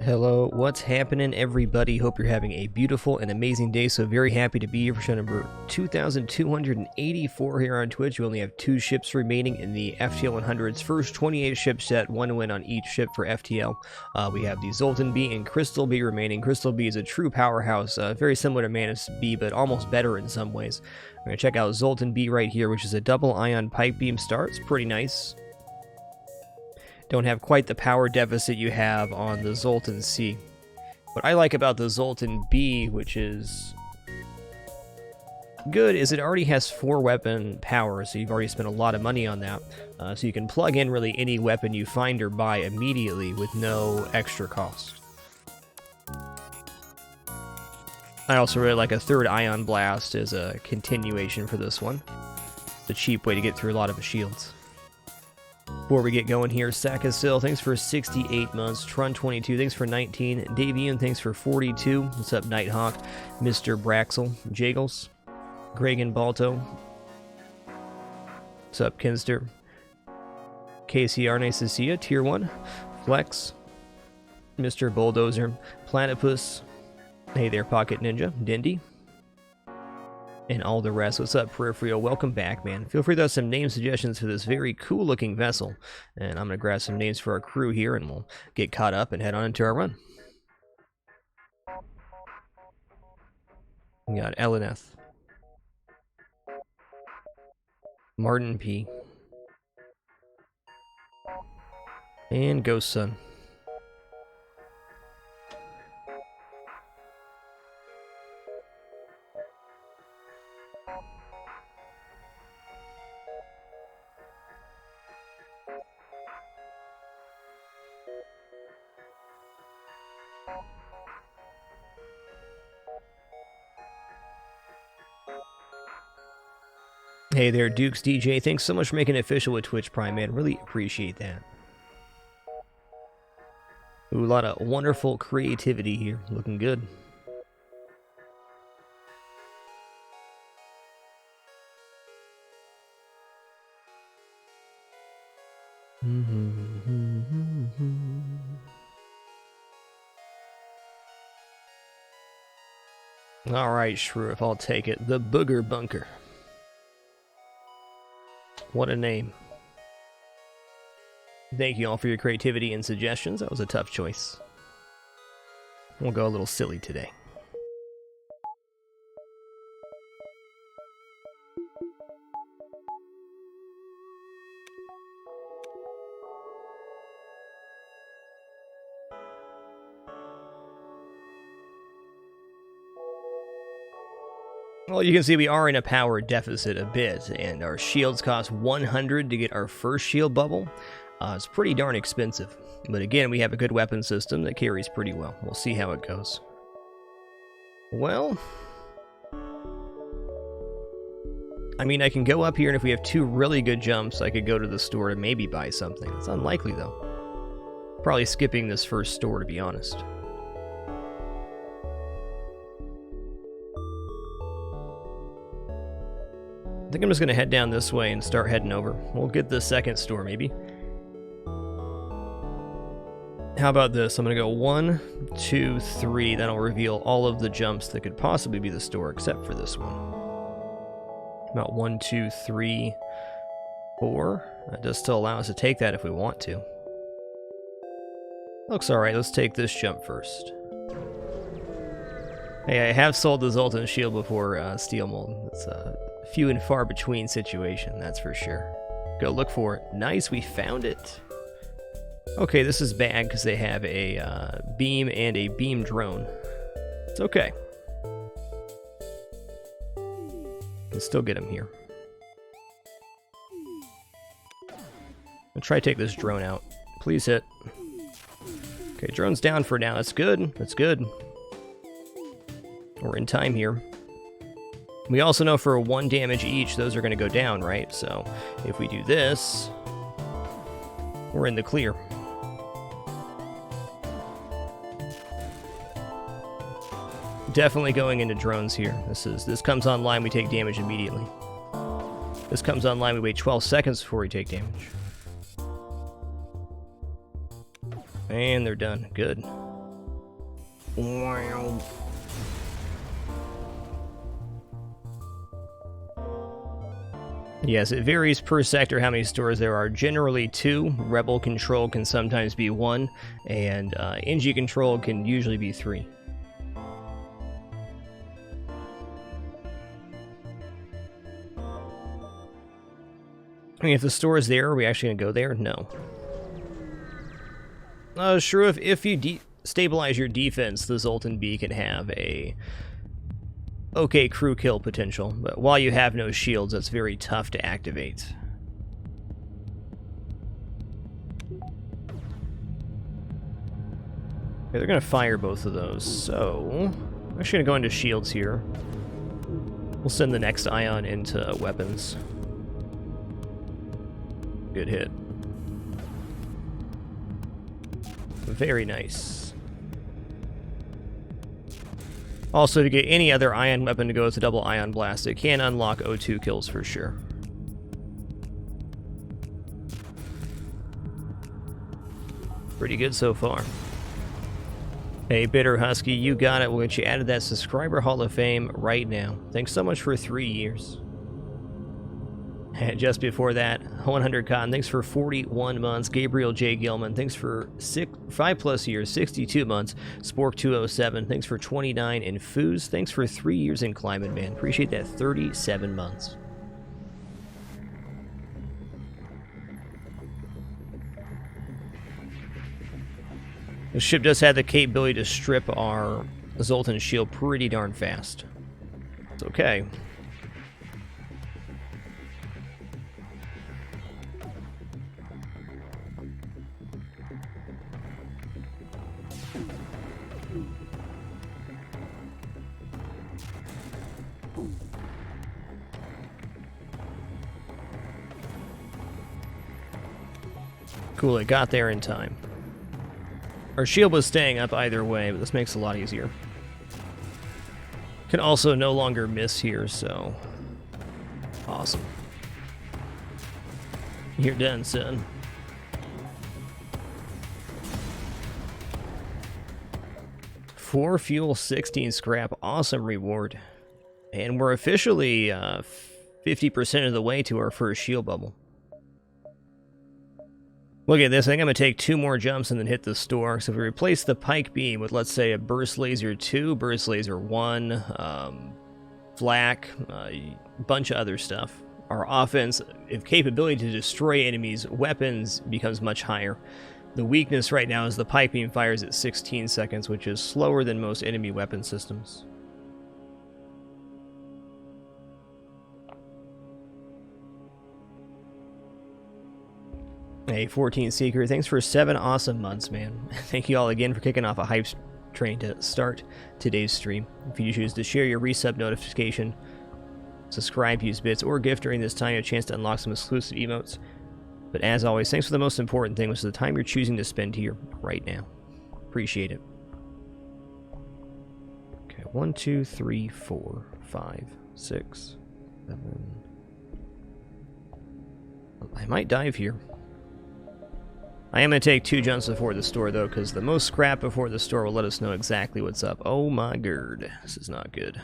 Hello, what's happening, everybody? Hope you're having a beautiful and amazing day. So very happy to be here for show number 2284 here on Twitch. We only have 2 ships remaining in the FTL100's first 28 ship set, 1 win on each ship for FTL. We have the Zoltan B and Crystal B remaining. Crystal B is a true powerhouse, very similar to Manus B, but almost better in some ways. We're going to check out Zoltan B right here, which is a double ion pipe beam start. It's pretty nice. Don't have quite the power deficit you have on the Zoltan C. What I like about the Zoltan B, which is good, is it already has 4 weapon power, so you've already spent a lot of money on that. So you can plug in really any weapon you find or buy immediately with no extra cost. I also really like a 3rd Ion Blast as a continuation for this one. It's a cheap way to get through a lot of the shields. Before we get going here, Sakasil, thanks for 68 months. Trun22, thanks for 19. Davian, thanks for 42. What's up, Nighthawk? Mr. Braxel, Jagles, Gregan Balto. What's up, Kinster? KCR, nice to see you. Tier 1. Flex. Mr. Bulldozer. Platypus. Hey there, Pocket Ninja. Dindy. And all the rest. What's up, Peripheral? Welcome back, man. Feel free to have some name suggestions for this very cool-looking vessel. And I'm going to grab some names for our crew here, and we'll get caught up and head on into our run. We got Eleneth. Martin P. And Ghost Sun. Hey there, Dukes DJ. Thanks so much for making it official with Twitch Prime, man. Really appreciate that. Ooh, a lot of wonderful creativity here. Looking good. Alright, Shrew, I'll take it. The Booger Bunker. What a name. Thank you all for your creativity and suggestions. That was a tough choice. We'll go a little silly today. Well, you can see we are in a power deficit a bit, and our shields cost 100 to get our first shield bubble. It's pretty darn expensive, but again, we have a good weapon system that carries pretty well. We'll see how it goes. Well, I mean, I can go up here, and if we have 2 really good jumps, I could go to the store to maybe buy something. It's unlikely, though. Probably skipping this first store, to be honest. I think I'm just going to head down this way and start heading over. We'll get the second store, maybe. How about this? I'm going to go 1, 2, 3. That'll reveal all of the jumps that could possibly be the store, except for this one. About 1, 2, 3, 4. That does still allow us to take that if we want to. Looks alright. Let's take this jump first. Hey, I have sold the Zoltan shield before, Steel Mold. It's a few and far between situation, that's for sure. Go look for it. Nice, we found it. Okay, this is bad because they have a beam and a beam drone. It's okay. Can still get him here. I'll try to take this drone out. Please hit. Okay, drone's down for now. That's good. That's good. We're in time here. We also know for 1 damage each, those are going to go down, right? So if we do this, we're in the clear. Definitely going into drones here. This comes online, we take damage immediately. This comes online, we wait 12 seconds before we take damage. And they're done. Good. Wow. Yes, it varies per sector how many stores there are. Generally 2. Rebel control can sometimes be 1, and NG control can usually be 3. I mean, if the store is there, are we actually gonna go there? No. Sure, if you stabilize your defense, the Zoltan B can have a okay crew kill potential, but while you have no shields, that's very tough to activate. Okay, they're gonna fire both of those, so I'm actually gonna go into shields here. We'll send the next ion into weapons. Good hit. Very nice. Also, to get any other ion weapon to go with a double ion blast, it can unlock O2 kills for sure. Pretty good so far. Hey, Bitter Husky, you got it. We'll get you added that subscriber Hall of Fame right now. Thanks so much for 3 years. And just before that, 100 Cotton, thanks for 41 months. Gabriel J. Gilman, thanks for 5+ years, 62 months. Spork 207, thanks for 29. And Foos, thanks for 3 years in Climbing, man. Appreciate that, 37 months. The ship does have the capability to strip our Zoltan shield pretty darn fast. It's okay. Cool, it got there in time. Our shield was staying up either way, but this makes it a lot easier. Can also no longer miss here, so... Awesome. You're done, son. Four fuel, 16 scrap. Awesome reward. And we're officially 50% of the way to our first shield bubble. Look at this, I think I'm going to take 2 more jumps and then hit the store. So if we replace the Pike Beam with, let's say, a Burst Laser 2, Burst Laser 1, Flak, a bunch of other stuff, our offense, if capability to destroy enemies' weapons becomes much higher. The weakness right now is the Pike Beam fires at 16 seconds, which is slower than most enemy weapon systems. Hey, 14 Seeker, thanks for 7 awesome months, man. Thank you all again for kicking off a hype train to start today's stream. If you choose to share your resub notification, subscribe, use bits, or gift during this time, you have a chance to unlock some exclusive emotes. But as always, thanks for the most important thing, which is the time you're choosing to spend here right now. Appreciate it. Okay, 1, 2, 3, 4, 5, 6, 7. I might dive here. I am going to take 2 jumps before the store, though, because the most scrap before the store will let us know exactly what's up. Oh my god, this is not good.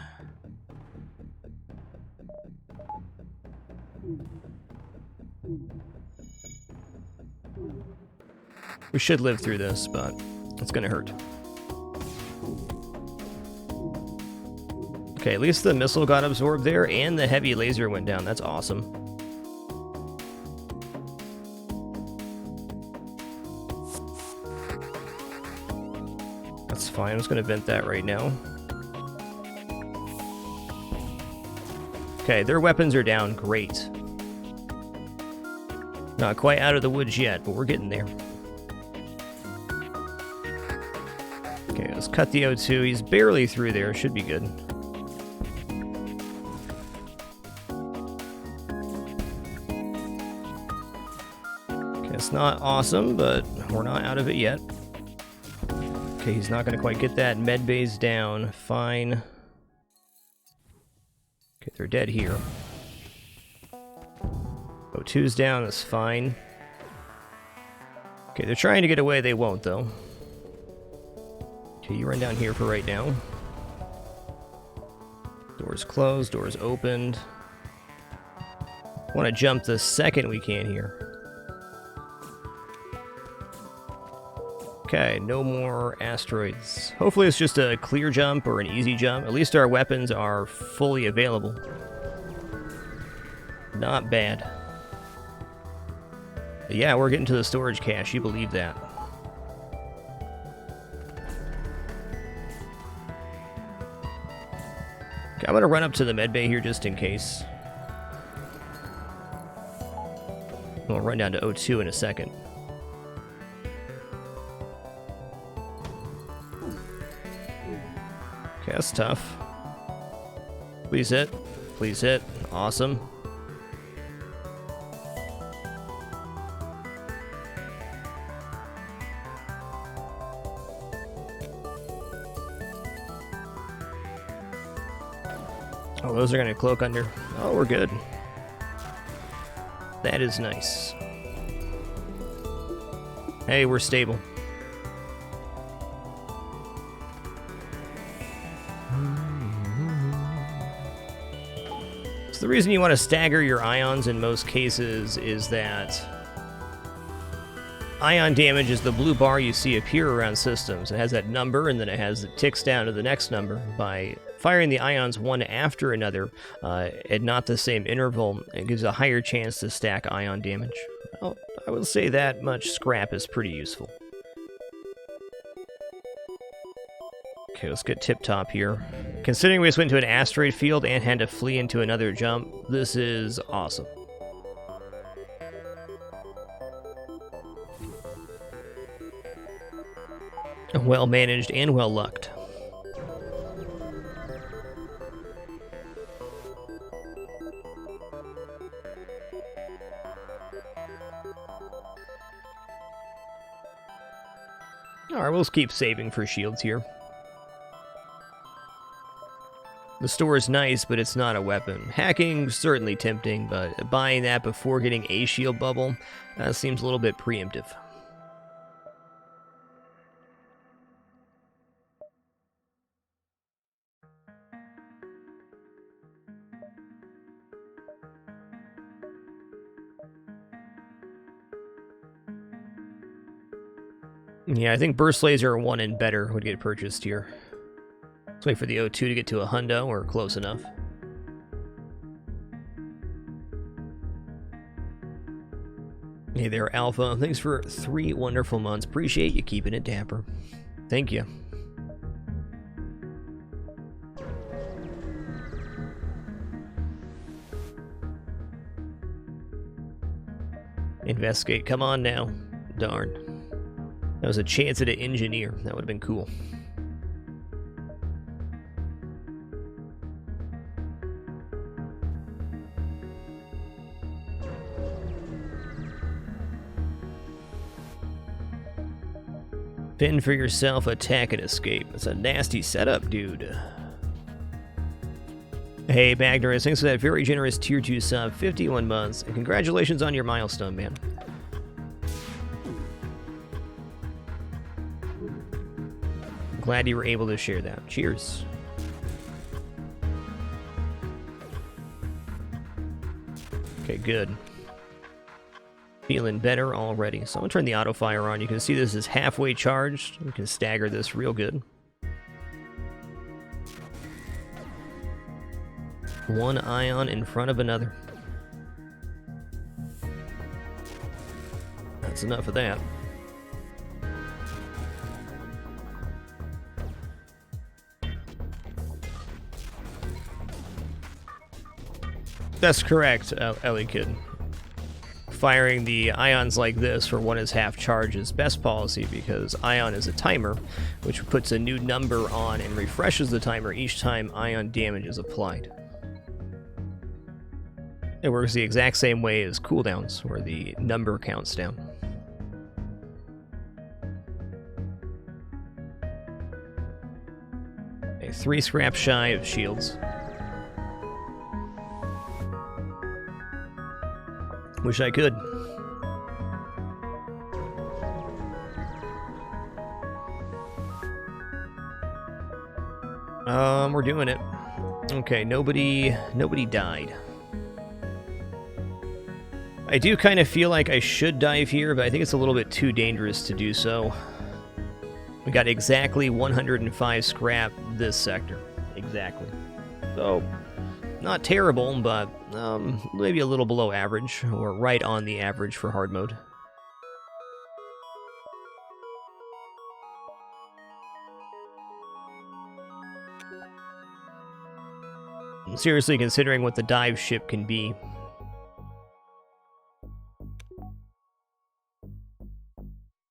We should live through this, but it's going to hurt. Okay, at least the missile got absorbed there, and the heavy laser went down. That's awesome. That's fine, I'm just going to vent that right now. Okay, their weapons are down, great. Not quite out of the woods yet, but we're getting there. Okay, let's cut the O2, he's barely through there, should be good. Okay, it's not awesome, but we're not out of it yet. Okay, he's not going to quite get that. Med bay's down. Fine. Okay, they're dead here. O2's down. That's fine. Okay, they're trying to get away. They won't, though. Okay, you run down here for right now. Doors closed, doors opened. Want to jump the second we can here. Okay, no more asteroids. Hopefully it's just a clear jump or an easy jump. At least our weapons are fully available. Not bad. But yeah, we're getting to the storage cache. You believe that. Okay, I'm going to run up to the medbay here just in case. We'll run down to O2 in a second. Okay, that's tough. Please hit. Please hit. Awesome. Oh, those are going to cloak under. Oh, we're good. That is nice. Hey, we're stable. So the reason you want to stagger your ions in most cases is that ion damage is the blue bar you see appear around systems. It has that number, and then it ticks down to the next number. By firing the ions one after another, at not the same interval, it gives a higher chance to stack ion damage. Well, I will say that much scrap is pretty useful. Okay, let's get tip-top here. Considering we just went to an asteroid field and had to flee into another jump, this is awesome. Well managed and well lucked. Alright, we'll just keep saving for shields here. The store is nice, but it's not a weapon. Hacking, certainly tempting, but buying that before getting a shield bubble seems a little bit preemptive. Yeah, I think Burst Laser 1 and better would get purchased here. Let's wait for the O2 to get to a hundo, or close enough. Hey there, Alpha. Thanks for 3 wonderful months. Appreciate you keeping it dapper. Thank you. Investigate. Come on now. Darn. That was a chance at an engineer. That would have been cool. Fend for yourself, attack and escape. That's a nasty setup, dude. Hey, Magnus, thanks for that very generous tier 2 sub, 51 months, and congratulations on your milestone, man. Glad you were able to share that. Cheers. Okay, good. Feeling better already. So I'm going to turn the auto fire on. You can see this is halfway charged. We can stagger this real good. One ion in front of another. That's enough of that. That's correct, Ellie Kid. Firing the ions like this for one is half charge is best policy because ion is a timer, which puts a new number on and refreshes the timer each time ion damage is applied. It works the exact same way as cooldowns, where the number counts down. Okay, 3 scraps shy of shields. Wish I could. We're doing it. Okay, nobody died. I do kind of feel like I should dive here, but I think it's a little bit too dangerous to do so. We got exactly 105 scrap this sector. Exactly. So, not terrible, but maybe a little below average, or right on the average for hard mode. I'm seriously considering what the dive ship can be.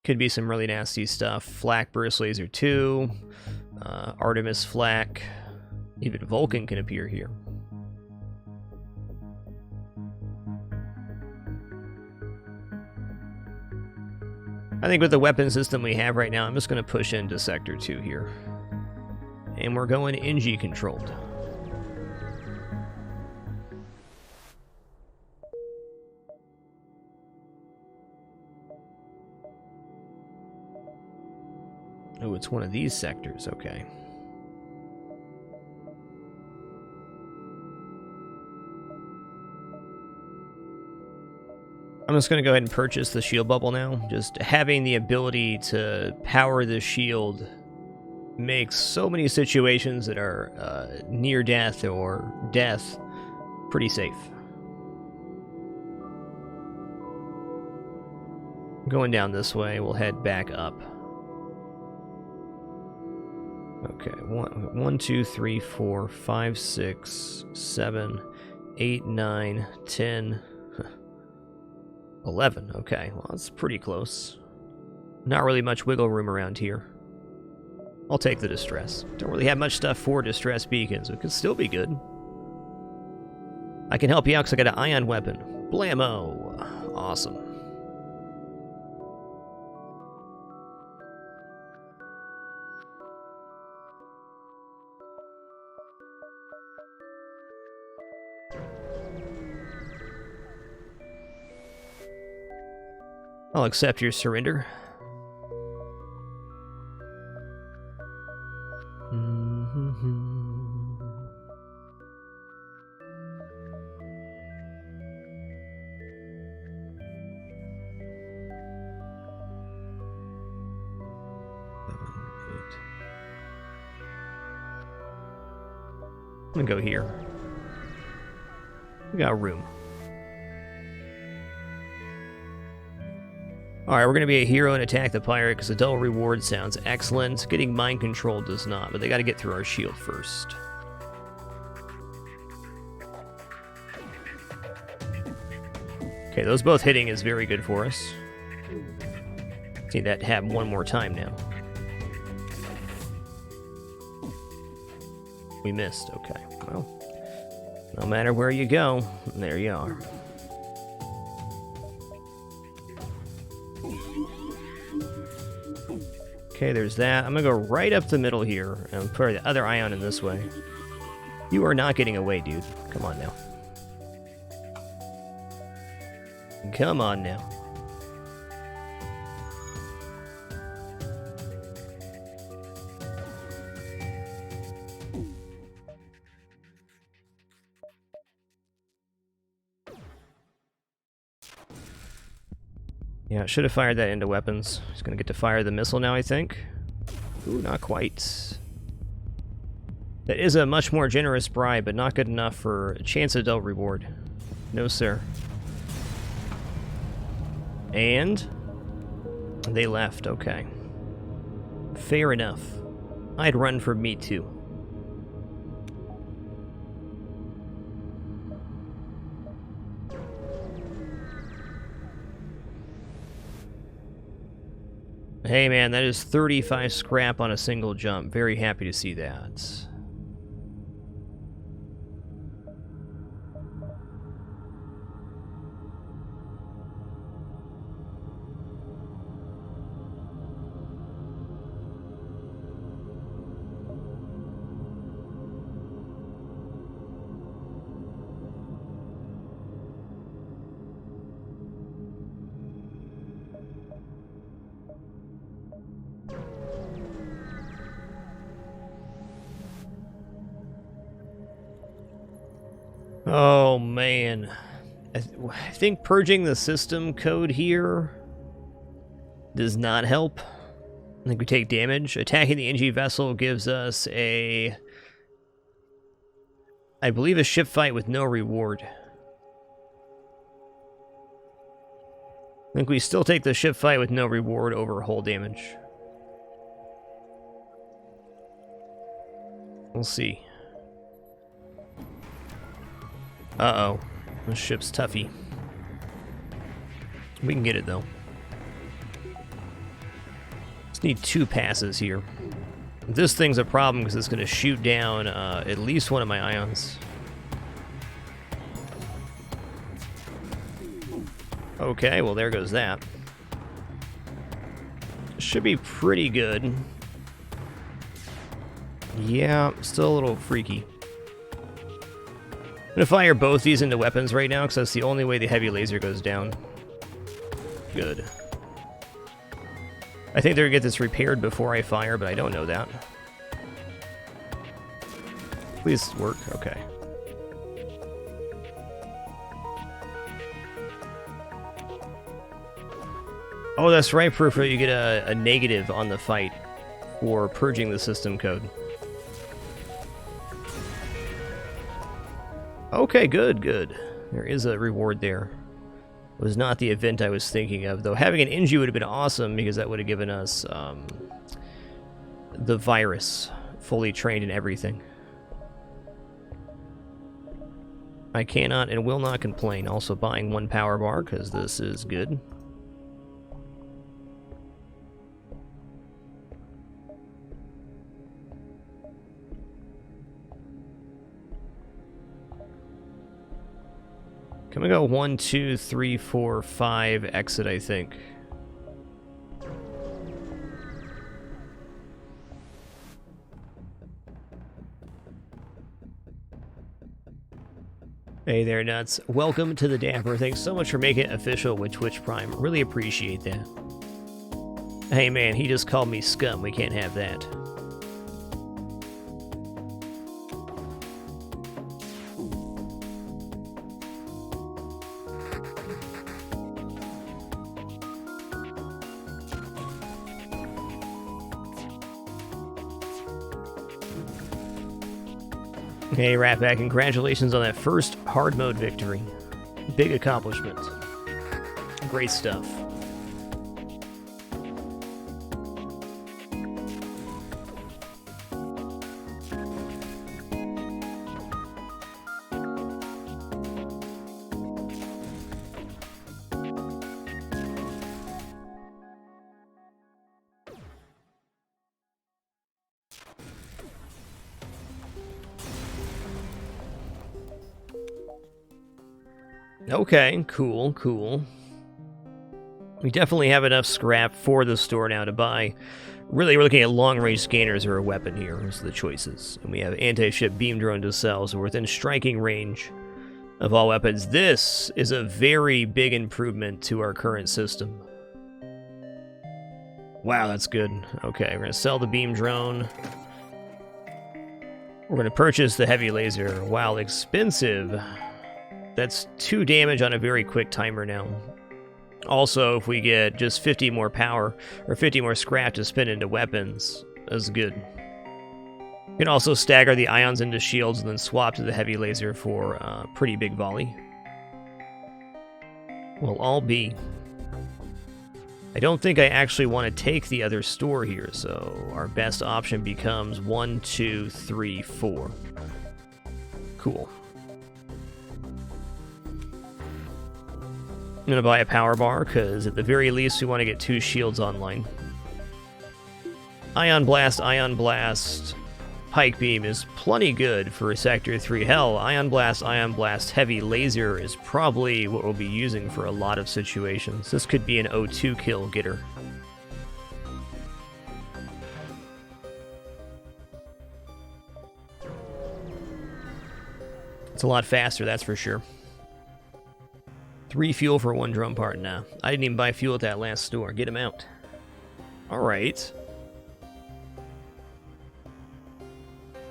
Could be some really nasty stuff. Flak Burst Laser 2, Artemis Flak, even Vulcan can appear here. I think with the weapon system we have right now, I'm just going to push into Sector 2 here. And we're going NG controlled. Oh, it's one of these sectors, okay. I'm just going to go ahead and purchase the shield bubble now. Just having the ability to power the shield makes so many situations that are near death or death pretty safe. Going down this way, we'll head back up. Okay, 1, 2, 3, 4, 5, 6, 7, 8, 9, 10, 11. Okay, well, that's pretty close. Not really much wiggle room around here. I'll take the distress. Don't really have much stuff for distress beacons. It could still be good. I can help you out because I got an ion weapon. Blammo! Awesome. I'll accept your surrender. I'm gonna go here. We got room. Alright, we're going to be a hero and attack the pirate because the double reward sounds excellent. Getting mind control does not, but they got to get through our shield first. Okay, those both hitting is very good for us. See that happen one more time now. We missed, okay. Well, no matter where you go, there you are. Okay, there's that. I'm gonna go right up the middle here and put the other ion in this way. You are not getting away, dude. Come on now. Come on now. Yeah, I should have fired that into weapons. He's gonna get to fire the missile now, I think. Ooh, not quite. That is a much more generous bribe, but not good enough for a chance of double reward. No, sir. And they left, okay. Fair enough. I'd run for me too. Hey man, that is 35 scrap on a single jump. Very happy to see that. Oh, man. I think purging the system code here does not help. I think we take damage. Attacking the NG vessel gives us a... I believe a ship fight with no reward. I think we still take the ship fight with no reward over hull damage. We'll see. Uh-oh. This ship's toughy. We can get it, though. Just need 2 passes here. This thing's a problem because it's going to shoot down at least one of my ions. Okay, well, there goes that. Should be pretty good. Yeah, still a little freaky. I'm gonna fire both these into weapons right now, because that's the only way the heavy laser goes down. Good. I think they're gonna get this repaired before I fire, but I don't know that. Please work. Okay. Oh, that's right, Peripheral. You get a negative on the fight for purging the system code. Okay, good, good. There is a reward there. It was not the event I was thinking of, though. Having an NG would have been awesome, because that would have given us the virus fully trained and everything. I cannot and will not complain. Also buying 1 power bar, because this is good. Can we go 1, 2, 3, 4, 5, exit, I think. Hey there, Nuts. Welcome to the Dapper. Thanks so much for making it official with Twitch Prime. Really appreciate that. Hey man, he just called me scum. We can't have that. Hey, Ratback, congratulations on that first hard mode victory. Big accomplishment. Great stuff. Okay, cool, cool. We definitely have enough scrap for the store now to buy. Really, we're looking at long-range scanners or a weapon here. Those are the choices. And we have anti-ship beam drone to sell, so we're within striking range of all weapons. This is a very big improvement to our current system. Wow, that's good. Okay, we're going to sell the beam drone. We're going to purchase the heavy laser. While expensive, that's 2 damage on a very quick timer now. Also, if we get just 50 more power, or 50 more scrap to spin into weapons, that's good. You can also stagger the ions into shields and then swap to the heavy laser for a pretty big volley. Will all be. I don't think I actually want to take the other store here, so our best option becomes 1, 2, 3, 4. Cool. I'm going to buy a power bar, because at the very least we want to get 2 shields online. Ion Blast, Pike Beam is plenty good for Sector 3. Hell, Ion Blast, Heavy Laser is probably what we'll be using for a lot of situations. This could be an O2 kill getter. It's a lot faster, that's for sure. 3 fuel for 1 drum part. Nah, I didn't even buy fuel at that last store. Get him out. Alright.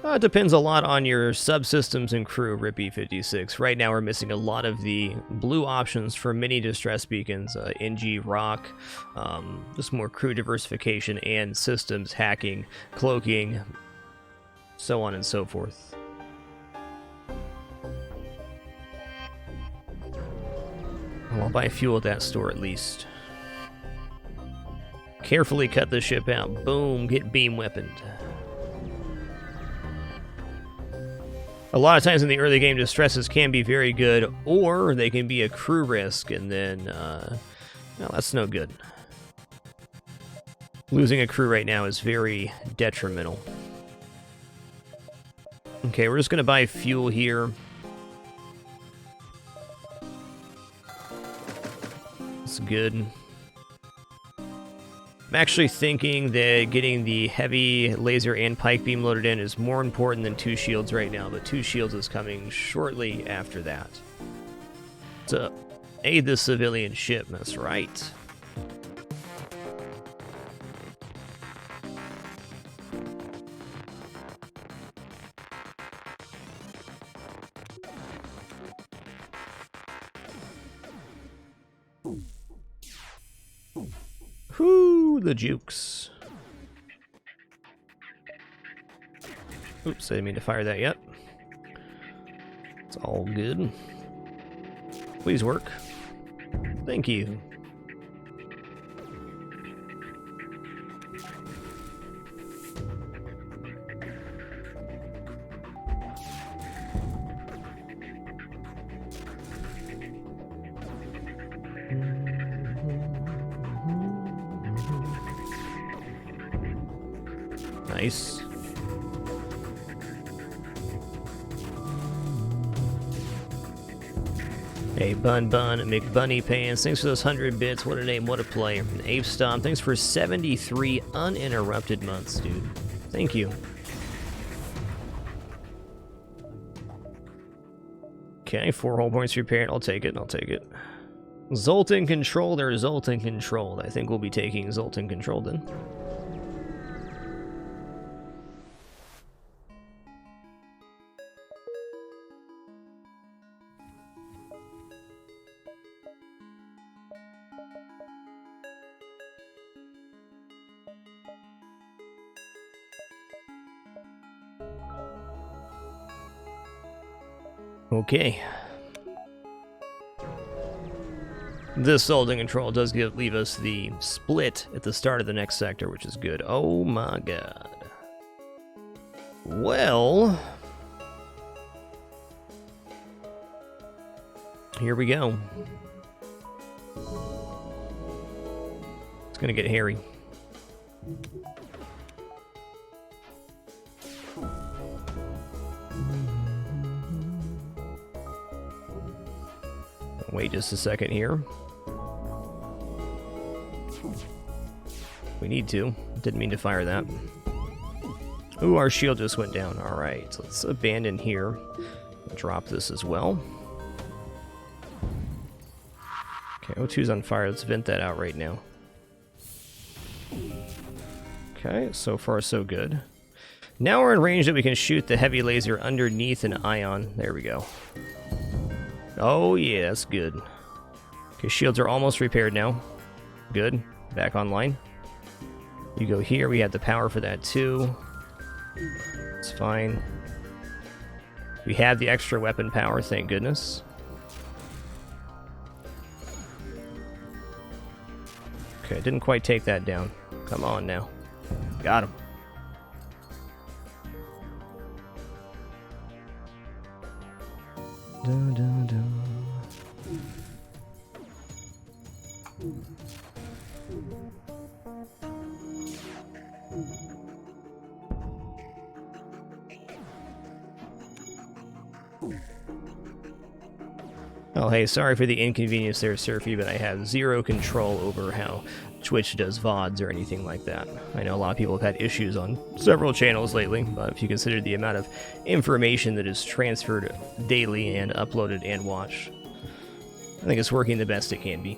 It depends a lot on your subsystems and crew, Rippy56. Right now we're missing a lot of the blue options for mini distress beacons, NG, rock, just more crew diversification and systems, hacking, cloaking, so on and so forth. I'll buy fuel at that store at least. Carefully cut the ship out. Boom, get beam weaponed. A lot of times in the early game, distresses can be very good, or they can be a crew risk, and then, no, that's no good. Losing a crew right now is very detrimental. Okay, we're just going to buy fuel here. That's good. I'm actually thinking that getting the heavy laser and pike beam loaded in is more important than 2 shields right now, but 2 shields is coming shortly after that. To aid the civilian ship, that's right. Whoo, the jukes. Oops, I didn't mean to fire that yet. It's all good. Please work. Thank you. Nice. Hey, Bun McBunny Pants, thanks for those 100 bits. What a name, what a play. And Ape Stomp, thanks for 73 uninterrupted months, dude. Thank you. Okay, 4 hull points repaired. I'll take it, I'll take it. Zoltan controlled or Zoltan controlled? I think we'll be taking Zoltan controlled then. Okay. This Zoltan control does leave us the split at the start of the next sector, which is good. Oh my god. Well, here we go. It's gonna get hairy. Wait just a second here. We need to. Didn't mean to fire that. Ooh, our shield just went down. Alright, so let's abandon here. Drop this as well. Okay, O2's on fire. Let's vent that out right now. Okay, so far so good. Now we're in range that we can shoot the heavy laser underneath an ion. There we go. Oh yeah, that's good. Okay, shields are almost repaired now. Good. Back online. You go here, we have the power for that too. It's fine. We have the extra weapon power, thank goodness. Okay, didn't quite take that down. Come on now. Got him. Dun, dun, dun. Oh, hey, sorry for the inconvenience there, Surfy, but I have zero control over how Twitch does VODs or anything like that. I know a lot of people have had issues on several channels lately, but if you consider the amount of information that is transferred daily and uploaded and watched, I think it's working the best it can be.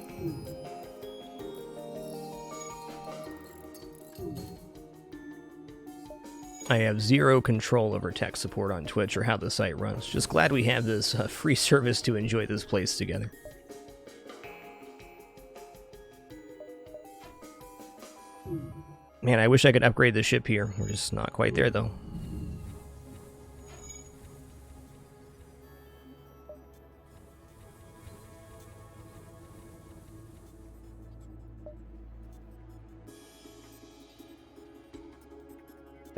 I have zero control over tech support on Twitch or how the site runs. Just glad we have this free service to enjoy this place together. Man, I wish I could upgrade the ship here. We're just not quite there, though.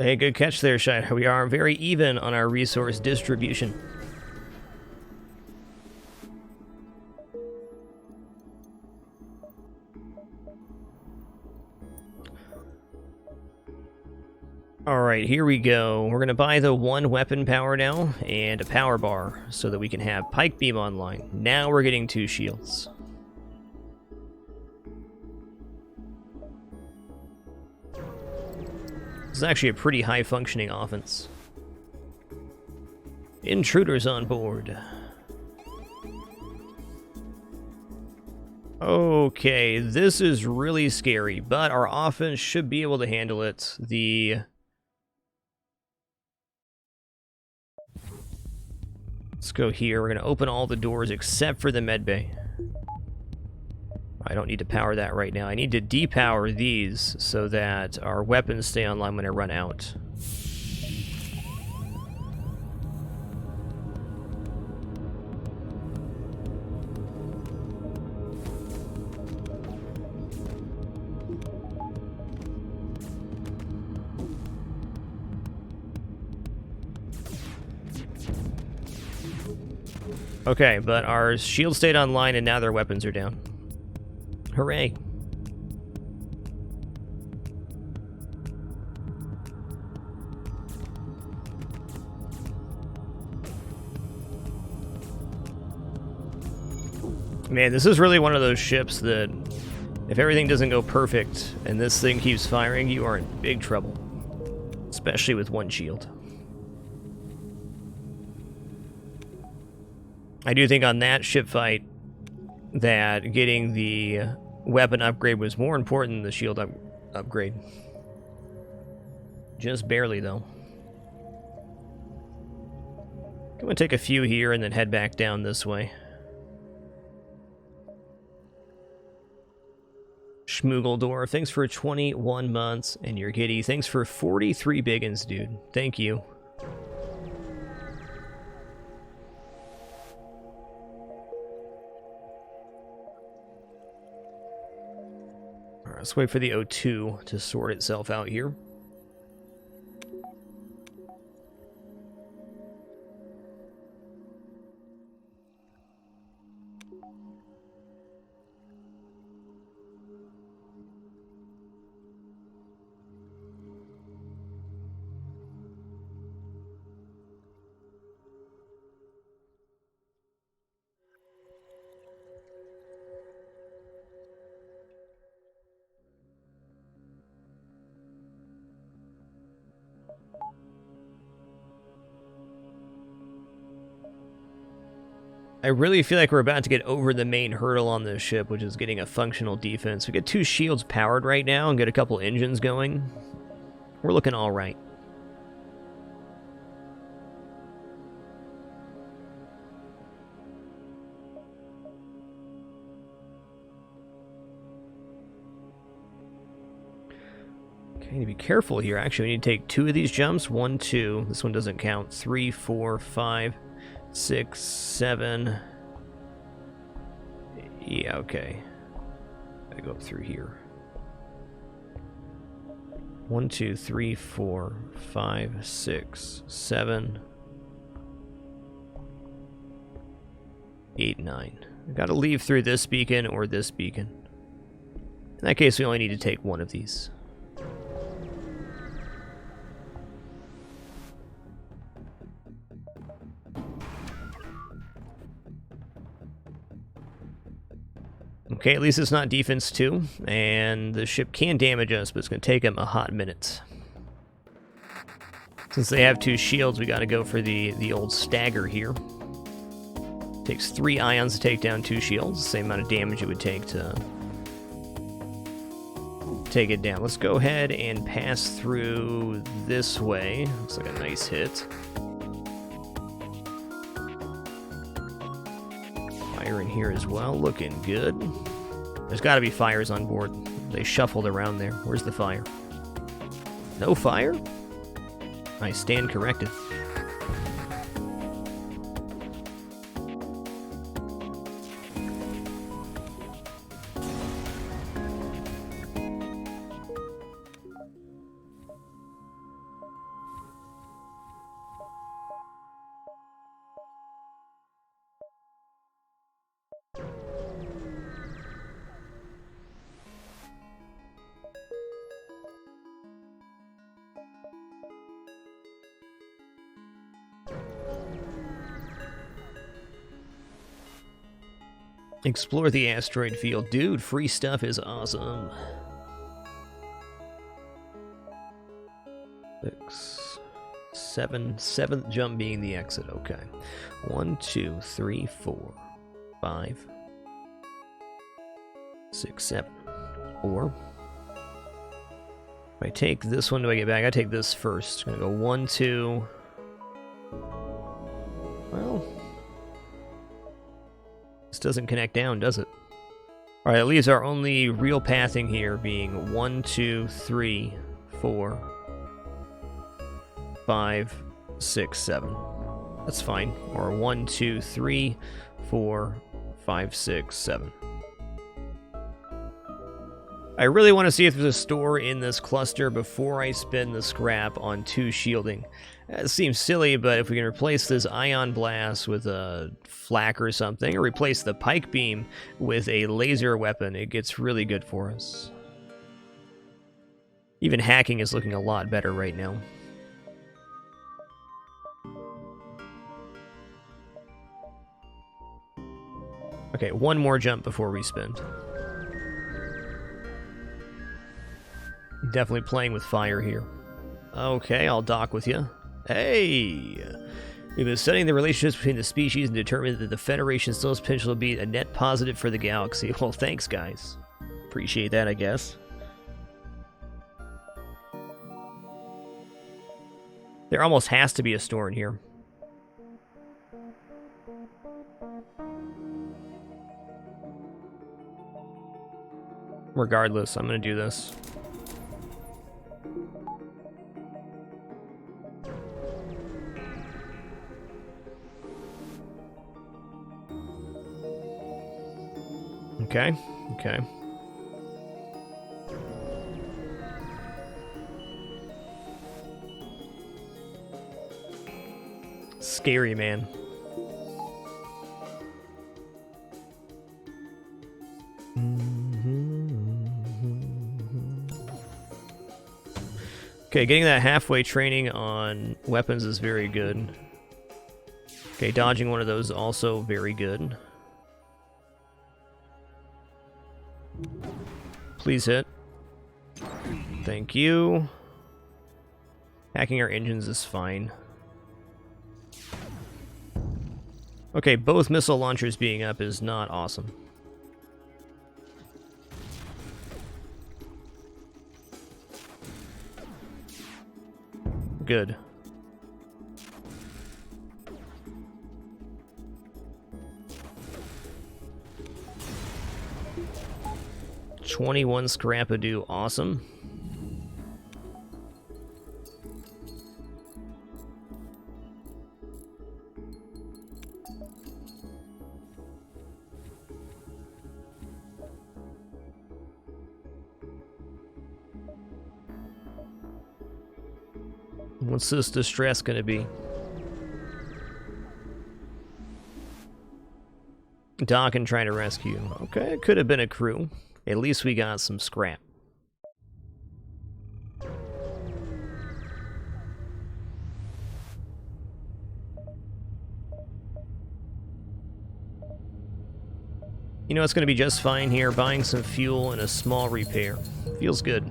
Hey, good catch there, Shine. We are very even on our resource distribution. Alright, here we go. We're going to buy the 1 weapon power now, and a power bar, so that we can have Pike Beam online. Now we're getting 2 shields. This is actually a pretty high-functioning offense. Intruders on board. Okay, this is really scary, but our offense should be able to handle it. Let's go here. We're going to open all the doors except for the medbay. I don't need to power that right now. I need to depower these so that our weapons stay online when I run out. Okay, but our shield stayed online and now their weapons are down. Hooray. Man, this is really one of those ships that if everything doesn't go perfect and this thing keeps firing, you are in big trouble. Especially with 1 shield. I do think on that ship fight that getting the weapon upgrade was more important than the shield upgrade. Just barely, though. I'm going to take a few here and then head back down this way. Schmoogeldor, thanks for 21 months, and you're giddy. Thanks for 43 biggins, dude. Thank you. Let's wait for the O2 to sort itself out here. I really feel like we're about to get over the main hurdle on this ship, which is getting a functional defense. We get 2 shields powered right now and get a couple engines going. We're looking all right. Okay, need to be careful here. Actually, we need to take 2 of these jumps. 1, 2. This one doesn't count. 3, 4, 5... 6, 7. Yeah, okay. Gotta go up through here. 1, 2, 3, 4, 5, 6, 7, 8, 9. I gotta leave through this beacon or this beacon. In that case, we only need to take 1 of these. Okay, at least it's not defense 2, and the ship can damage us, but it's going to take them a hot minute. Since they have 2 shields, we got to go for the old stagger here. Takes 3 ions to take down 2 shields, same amount of damage it would take to take it down. Let's go ahead and pass through this way. Looks like a nice hit. Fire in here as well, looking good. There's got to be fires on board. They shuffled around there. Where's the fire? No fire? I stand corrected. Explore the asteroid field. Dude, free stuff is awesome. 6, 7, 7th jump being the exit. Okay. 1, 2, 3, 4, 5, 6, 7. Or if I take this one, do I get back? I take this first. I'm gonna go 1, 2. Well, this doesn't connect down, does it? All right, that leaves our only real pathing here being 1, 2, 3, 4, 5, 6, 7. That's fine. Or 1, 2, 3, 4, 5, 6, 7. I really want to see if there's a store in this cluster before I spend the scrap on 2 shielding. It seems silly, but if we can replace this ion blast with a flak or something, or replace the pike beam with a laser weapon, it gets really good for us. Even hacking is looking a lot better right now. Okay, one more jump before we spend. Definitely playing with fire here. Okay, I'll dock with you. Hey! We've been studying the relationships between the species and determined that the Federation still has potential to be a net positive for the galaxy. Well, thanks, guys. Appreciate that, I guess. There almost has to be a store in here. Regardless, I'm gonna do this. Okay, okay. Scary, man. Okay, getting that halfway training on weapons is very good. Okay, dodging one of those also very good. Please hit. Thank you. Hacking our engines is fine. Okay, both missile launchers being up is not awesome. Good. $21 scrapadoo, awesome. What's this distress gonna be? Doc and trying to rescue. Okay, it could have been a crew. At least we got some scrap. You know, it's going to be just fine here, buying some fuel and a small repair. Feels good.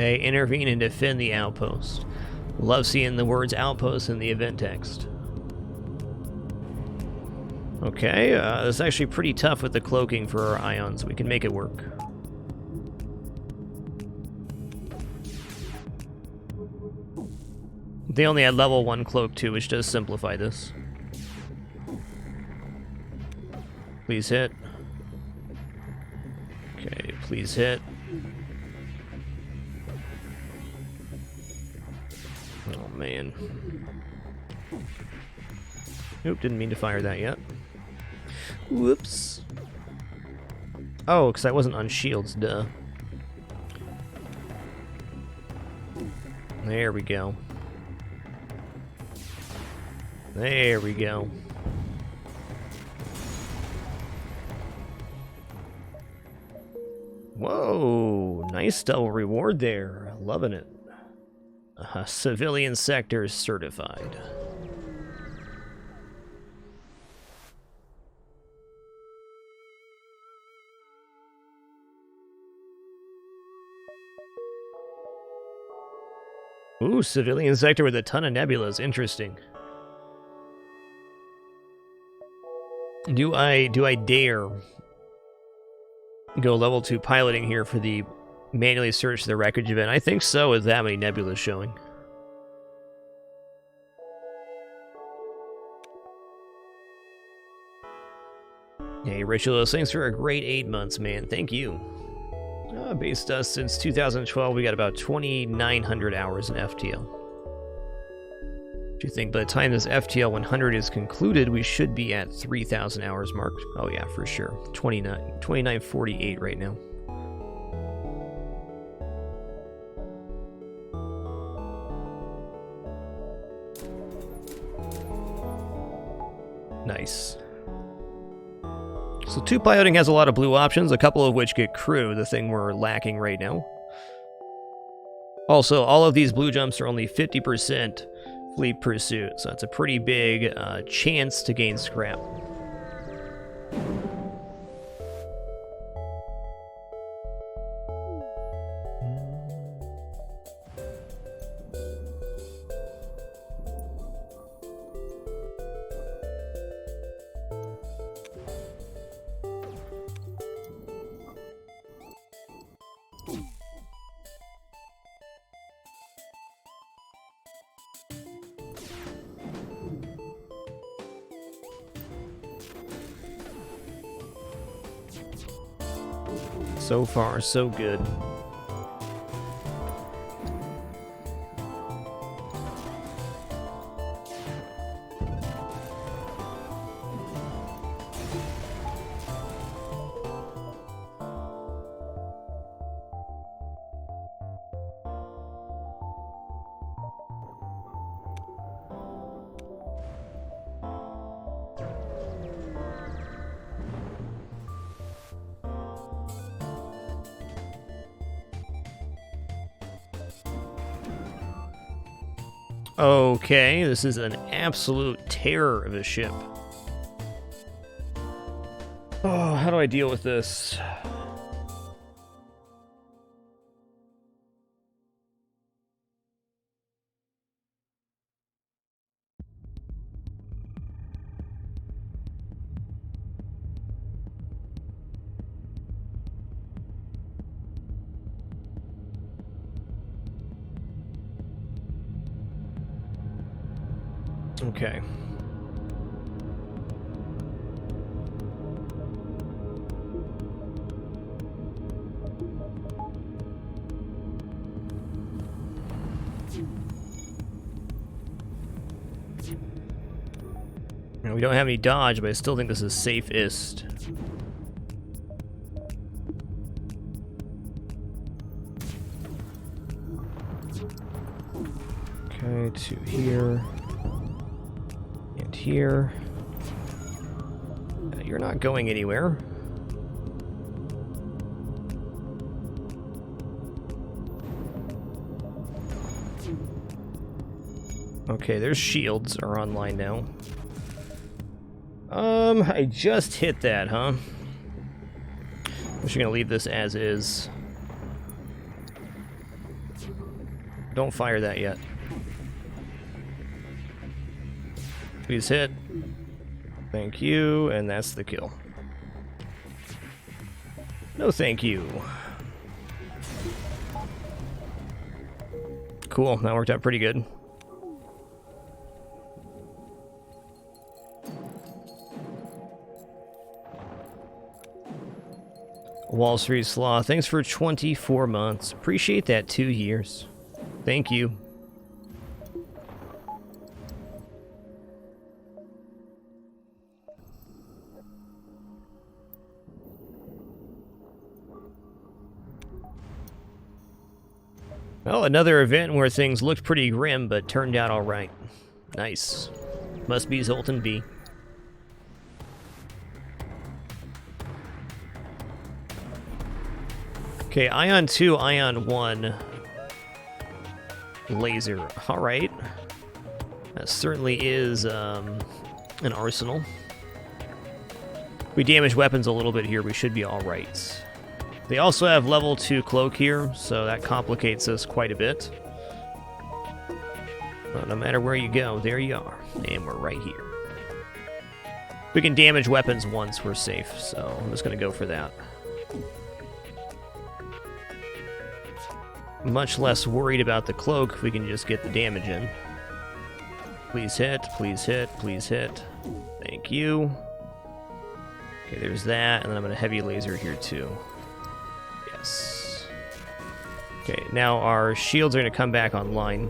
They intervene and defend the outpost. Love seeing the words outpost in the event text. Okay, it's actually pretty tough with the cloaking for our ions. We can make it work. They only had level 1 cloak too, which does simplify this. Please hit. Okay, please hit. Oh man. Nope, didn't mean to fire that yet. Whoops. Oh, because I wasn't on shields, duh. There we go. There we go. Whoa, nice double reward there. Loving it. Civilian sector certified. Ooh, civilian sector with a ton of nebulas. Interesting. Do I dare go level 2 piloting here for the manually search the wreckage event? I think so, with that many nebulas showing. Hey, Ritualist, thanks for a great 8 months, man. Thank you. Based us since 2012, we got about 2,900 hours in FTL. Do you think by the time this FTL100 is concluded, we should be at 3,000 hours mark? Oh yeah, for sure. 2948 right now. Nice. So 2 piloting has a lot of blue options, a couple of which get crew, the thing we're lacking right now. Also, all of these blue jumps are only 50% fleet pursuit, so that's a pretty big chance to gain scrap. So far, so good. Okay, this is an absolute terror of a ship. Oh, how do I deal with this? Okay. Now, we don't have any dodge, but I still think this is safest. Okay, 2 here. And here. You're not going anywhere. Okay, their shields are online now. I just hit that, huh? I'm just gonna leave this as is. Don't fire that yet. Please hit. Thank you, and that's the kill. No thank you. Cool, that worked out pretty good. Wall Street Slaw, thanks for 24 months. Appreciate that 2 years. Thank you. Well, another event where things looked pretty grim, but turned out alright. Nice. Must be Zoltan B. Okay, Ion 2, Ion 1. Laser. Alright. That certainly is an arsenal. We damage weapons a little bit here, we should be alright. They also have level 2 cloak here, so that complicates us quite a bit. But no matter where you go, there you are. And we're right here. We can damage weapons once, we're safe, so I'm just going to go for that. Much less worried about the cloak if we can just get the damage in. Please hit, please hit, please hit. Thank you. Okay, there's that, and then I'm going to heavy laser here too. Yes. Okay, now our shields are going to come back online.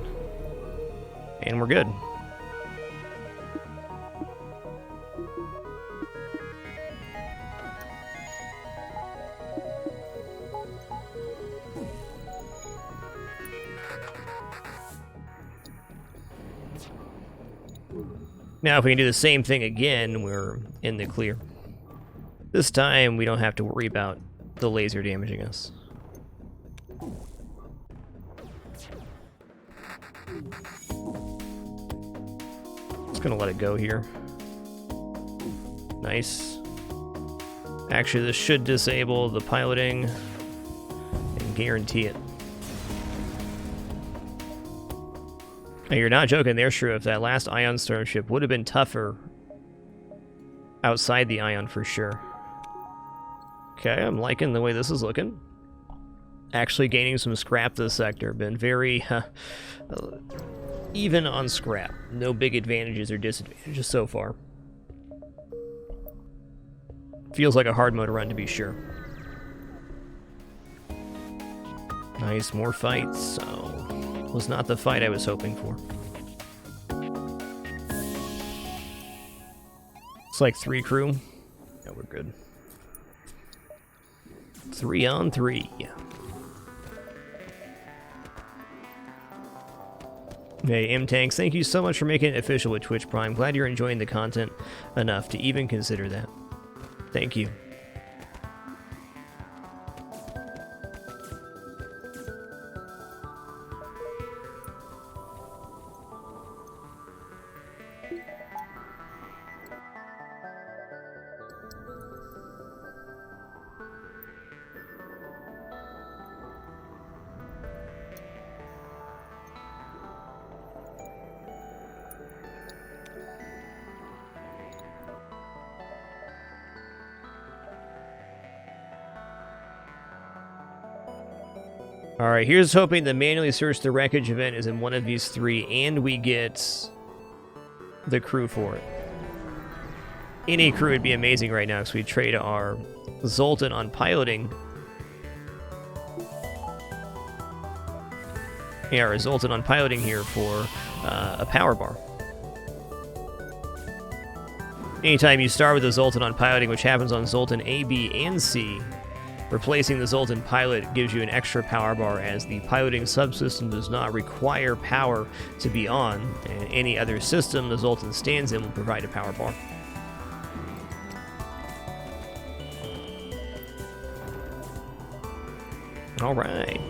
And we're good. Now if we can do the same thing again, we're in the clear. This time we don't have to worry about the laser damaging us. Just gonna let it go here. Nice. Actually, this should disable the piloting and guarantee it. Hey, you're not joking there, Shrew. If that last Ion Storm ship would have been tougher outside the Ion for sure. Okay, I'm liking the way this is looking. Actually gaining some scrap this sector. Been very even on scrap. No big advantages or disadvantages so far. Feels like a hard mode run to be sure. Nice, more fights. So, was not the fight I was hoping for. It's like 3 crew. Yeah, we're good. 3 on 3. Hey, M-Tanks, thank you so much for making it official with Twitch Prime. Glad you're enjoying the content enough to even consider that. Thank you. Alright, here's hoping the manually search the wreckage event is in one of these 3 and we get the crew for it. Any crew would be amazing right now because we trade our Zoltan on piloting. Yeah, our Zoltan on piloting here for a power bar. Anytime you start with a Zoltan on piloting, which happens on Zoltan A, B, and C, replacing the Zoltan pilot gives you an extra power bar as the piloting subsystem does not require power to be on, and any other system the Zoltan stands in will provide a power bar. Alright.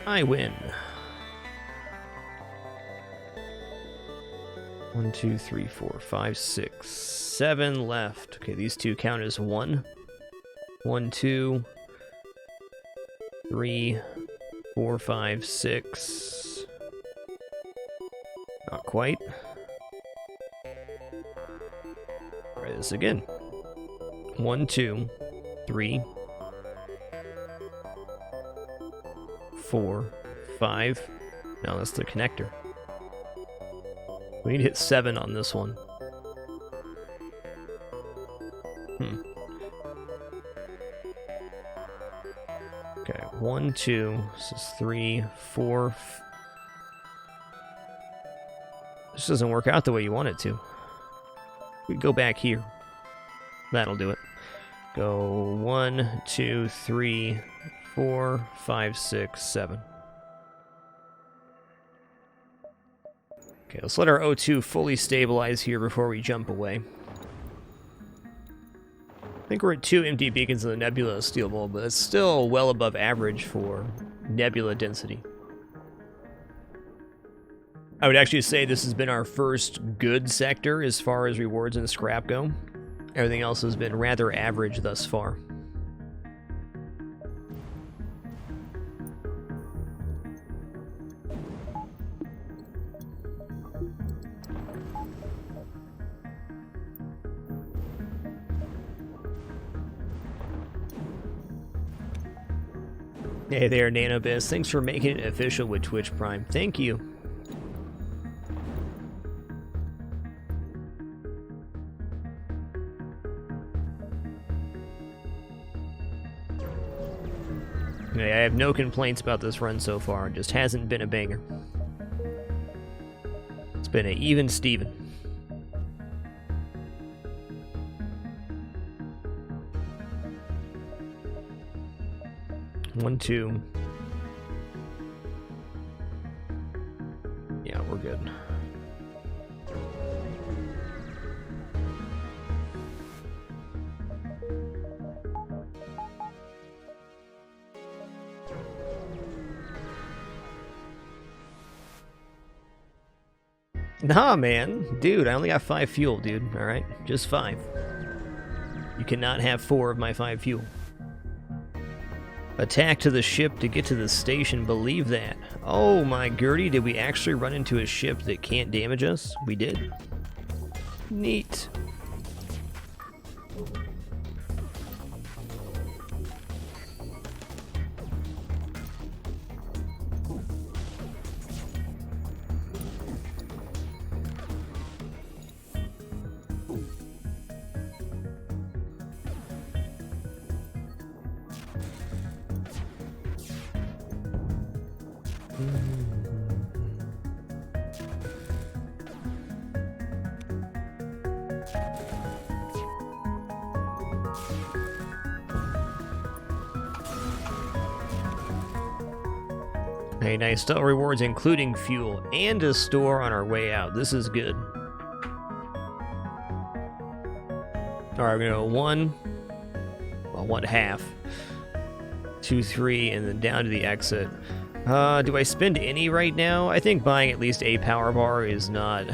I win. 1, 2, 3, 4, 5, 6, 7 left. Okay, these 2 count as 1. 1, 2, 3, 4, 5, 6. Not quite. Try this again. 1, 2, 3, 4, 5. No, that's the connector. We need to hit 7 on this one. Okay, 1, 2, this is 3, 4. This doesn't work out the way you want it to. We go back here. That'll do it. Go 1, 2, 3, 4, 5, 6, 7. Okay, let's let our O2 fully stabilize here before we jump away. I think we're at 2 empty beacons in the nebula steel ball, but it's still well above average for nebula density. I would actually say this has been our first good sector as far as rewards and scrap go. Everything else has been rather average thus far. Hey there, NanoBiz. Thanks for making it official with Twitch Prime. Thank you. Okay, I have no complaints about this run so far. It just hasn't been a banger. It's been an even Steven. One, 2. Yeah, we're good. Nah, man. Dude, I only got 5 fuel, dude. Alright? Just 5. You cannot have 4 of my 5 fuel. Attack to the ship to get to the station, believe that. Oh my Gertie, did we actually run into a ship that can't damage us? We did. Neat. Hey, nice. Still rewards including fuel and a store on our way out. This is good. Alright, we're gonna go 1, well, 1/2, 2, 3, and then down to the exit. Do I spend any right now? I think buying at least a power bar is not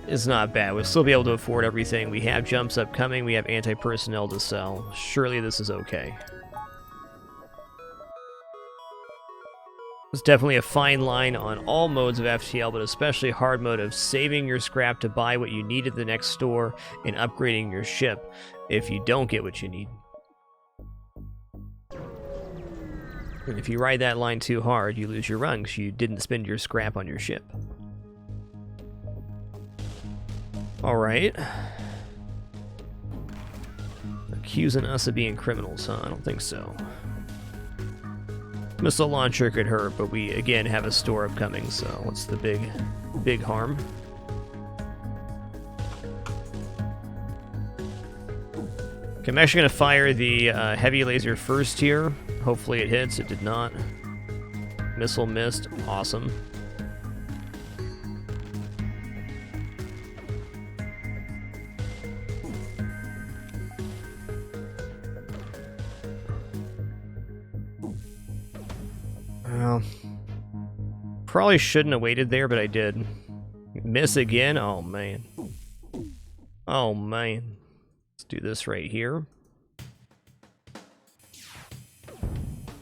is not bad. We'll still be able to afford everything. We have jumps upcoming. We have anti-personnel to sell. Surely this is okay. It's definitely a fine line on all modes of FTL, but especially hard mode of saving your scrap to buy what you need at the next store and upgrading your ship if you don't get what you need. And if you ride that line too hard, you lose your run because you didn't spend your scrap on your ship. Alright. Accusing us of being criminals, huh? I don't think so. Missile launcher could hurt, but we again have a store upcoming, so what's the big harm? Okay, I'm actually going to fire the heavy laser first here. Hopefully it hits. It did not. Missile missed. Awesome. Well, probably shouldn't have waited there, but I did. Miss again? Oh, man. Oh, man. Let's do this right here.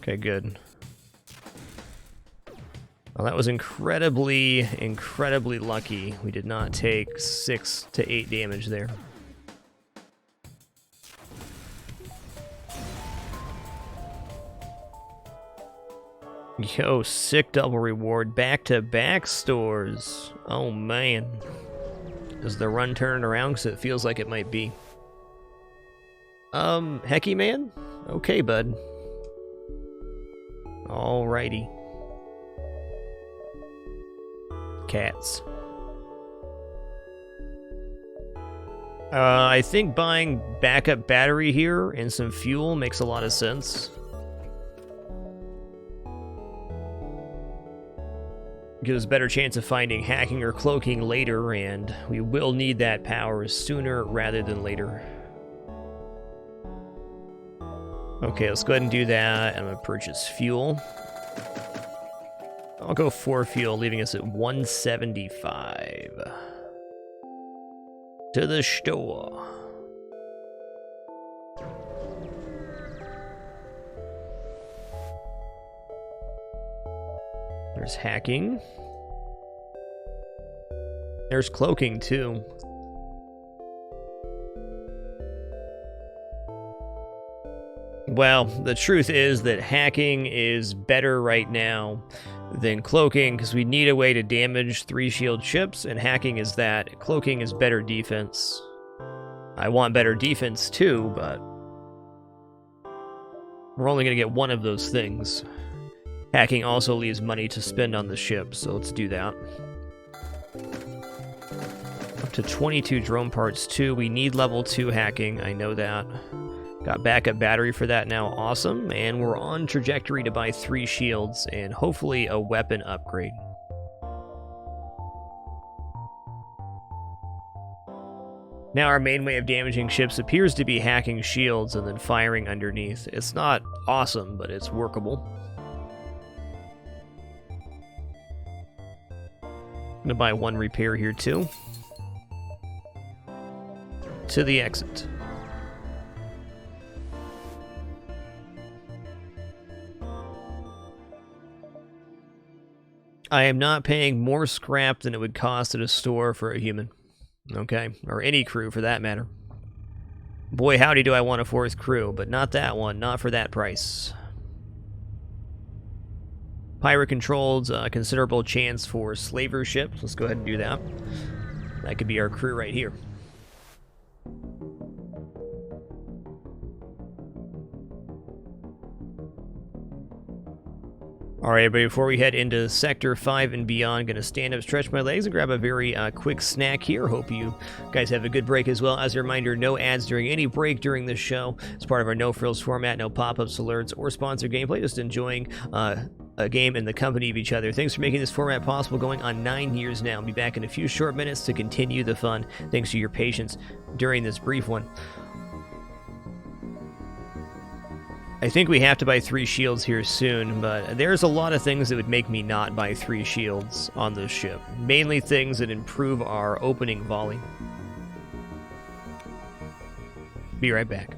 Okay, good. Well, that was incredibly lucky. We did not take 6 to 8 damage there. Yo, sick double reward. Back-to-back stores. Oh, man. Is the run turning around? Because it feels like it might be. Hecky man? Okay, bud. Alrighty. Cats. I think buying backup battery here and some fuel makes a lot of sense. Gives us a better chance of finding hacking or cloaking later, and we will need that power sooner rather than later. Okay, let's go ahead and do that. I'm going to purchase fuel. I'll go 4 fuel, leaving us at 175. To the store. There's hacking. There's cloaking, too. Well, the truth is that hacking is better right now than cloaking, because we need a way to damage 3 shield ships, and hacking is that. Cloaking is better defense. I want better defense, too, but we're only going to get one of those things. Hacking also leaves money to spend on the ship, so let's do that. Up to 22 drone parts, too. We need level 2 hacking, I know that. Got backup battery for that now, awesome. And we're on trajectory to buy 3 shields and hopefully a weapon upgrade. Now our main way of damaging ships appears to be hacking shields and then firing underneath. It's not awesome, but it's workable. I'm gonna buy 1 repair here too. To the exit. I am not paying more scrap than it would cost at a store for a human. Okay? Or any crew for that matter. Boy, howdy do I want a 4th crew, but not that one, not for that price. Pirate controls, considerable chance for slaver ships. Let's go ahead and do that. That could be our crew right here. Alright, everybody, before we head into Sector 5 and beyond, going to stand up, stretch my legs, and grab a very quick snack here. Hope you guys have a good break as well. As a reminder, no ads during any break during this show. It's part of our no-frills format, no pop-ups, alerts, or sponsored gameplay. Just enjoying a game in the company of each other. Thanks for making this format possible, going on 9 years now. I'll be back in a few short minutes to continue the fun. Thanks for your patience during this brief one. I think we have to buy 3 shields here soon, but there's a lot of things that would make me not buy 3 shields on this ship. Mainly things that improve our opening volley. Be right back.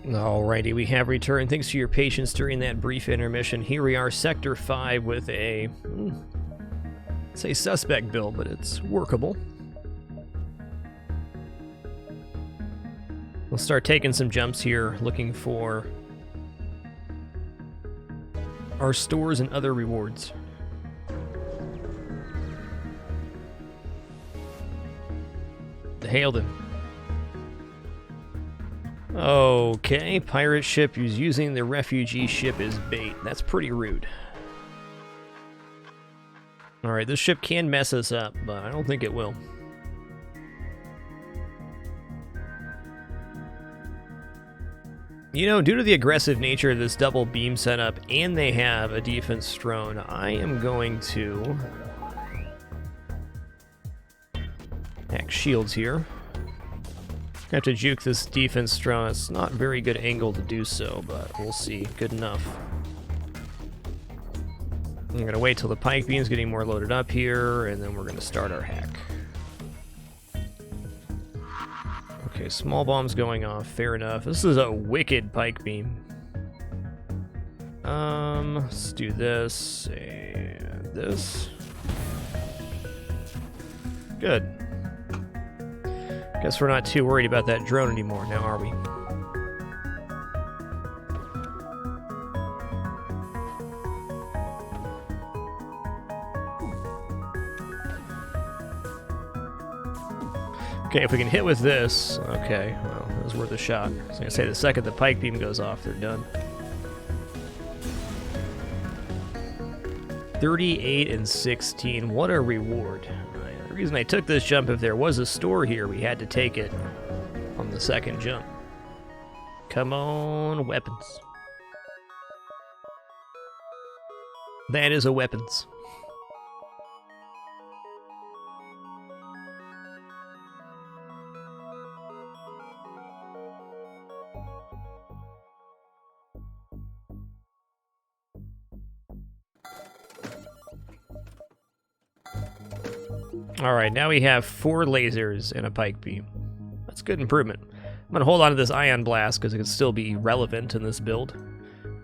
Alrighty, we have returned. Thanks for your patience during that brief intermission. Here we are, Sector 5 with a, say suspect build, but it's workable. We'll start taking some jumps here, looking for our stores and other rewards. Hailed him. Okay, pirate ship who's using the refugee ship as bait. That's pretty rude. Alright, this ship can mess us up, but I don't think it will. You know, due to the aggressive nature of this double beam setup, and they have a defense drone, I am going to hack shields here. Have to juke this defense drone. It's not a very good angle to do so, but we'll see. Good enough. I'm gonna wait till the pike beam's getting more loaded up here, and then we're gonna start our hack. Okay, small bombs going off. Fair enough. This is a wicked pike beam. Let's do this and this. Good. Guess we're not too worried about that drone anymore, now are we? Okay, if we can hit with this, okay, well, it was worth a shot. I was gonna say the second the pike beam goes off, they're done. 38 and 16, what a reward. The reason I took this jump, if there was a store here, we had to take it on the second jump. Come on, weapons. That is a weapons. Alright, now we have 4 lasers and a pike beam. That's good improvement. I'm going to hold on to this ion blast because it could still be relevant in this build.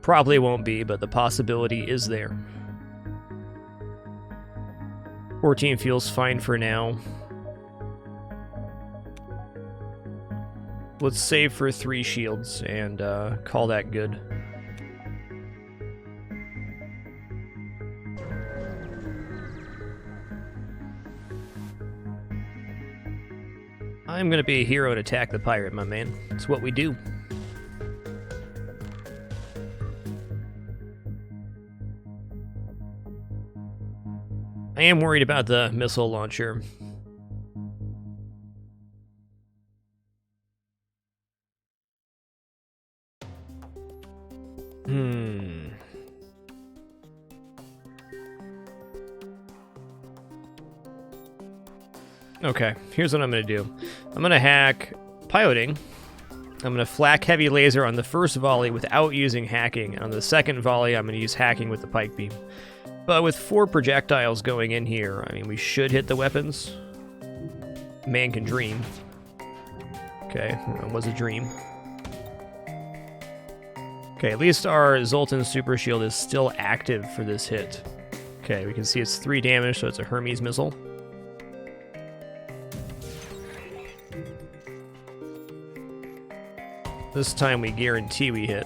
Probably won't be, but the possibility is there. 14 feels fine for now. Let's save for 3 shields and call that good. I'm gonna be a hero and attack the pirate, my man. It's what we do. I am worried about the missile launcher. Okay, here's what I'm going to do. I'm going to hack piloting. I'm going to flak heavy laser on the first volley without using hacking. On the second volley, I'm going to use hacking with the pike beam. But with 4 projectiles going in here, I mean, we should hit the weapons. Man can dream. Okay, that was a dream. Okay, at least our Zoltan super shield is still active for this hit. Okay, we can see it's 3 damage, so it's a Hermes missile. This time we guarantee we hit.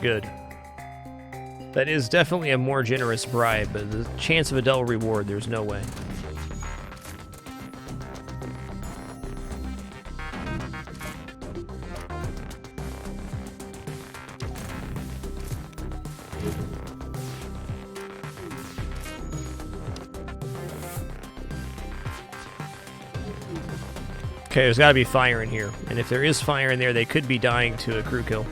Good. That is definitely a more generous bribe, but the chance of a double reward, there's no way. Okay, there's got to be fire in here. And if there is fire in there, they could be dying to a crew kill.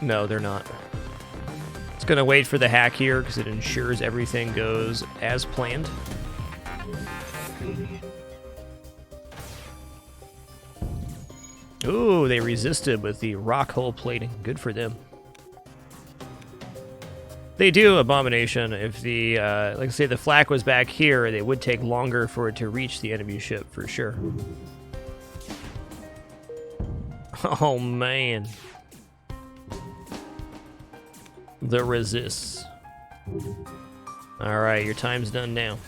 No, they're not. It's going to wait for the hack here because it ensures everything goes as planned. Ooh, they resisted with the rock hull plating. Good for them. They do, Abomination. If the, like I say, the flak was back here, they would take longer for it to reach the enemy ship, for sure. Oh, man. The resist. Alright, your time's done now.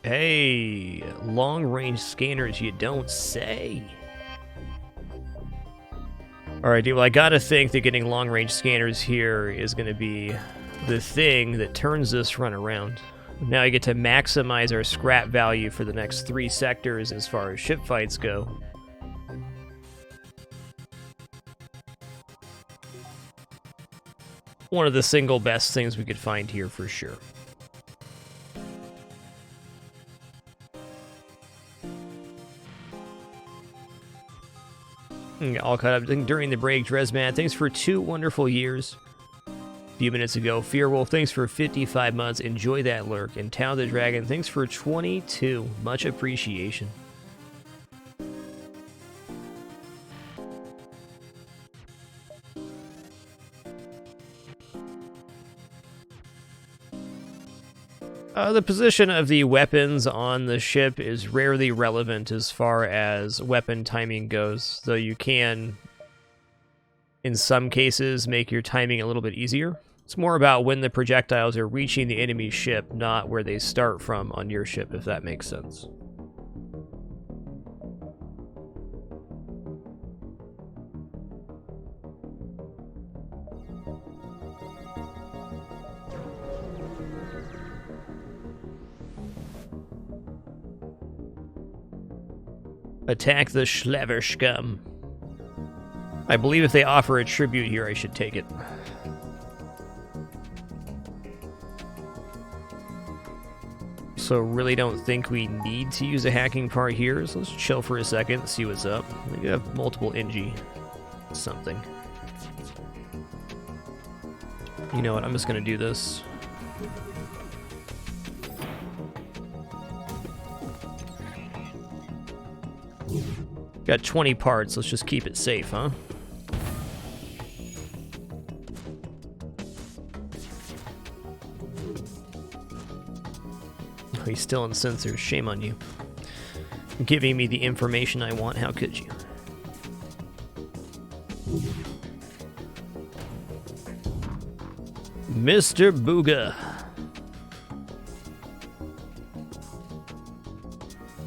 Hey, long-range scanners, you don't say. Alright, dude, well, I gotta think that getting long-range scanners here is gonna be the thing that turns this run around. Now I get to maximize our scrap value for the next 3 sectors as far as ship fights go. One of the single best things we could find here for sure. All caught up during the break. Dresman, thanks for 2 wonderful years. A few minutes ago, Fearwolf, thanks for 55 months. Enjoy that lurk. And Tao the Dragon, thanks for 22. Much appreciation. The position of the weapons on the ship is rarely relevant as far as weapon timing goes, though you can, in some cases, make your timing a little bit easier. It's more about when the projectiles are reaching the enemy ship, not where they start from on your ship, if that makes sense. Attack the Schlever scum. I believe if they offer a tribute here, I should take it. So really don't think we need to use a hacking part here, so let's chill for a second, see what's up. We have multiple NG something. You know what, I'm just gonna do this. Got 20 parts, let's just keep it safe, huh? Oh, he's still in sensors, shame on you. Giving me the information I want, how could you? Mr. Booga.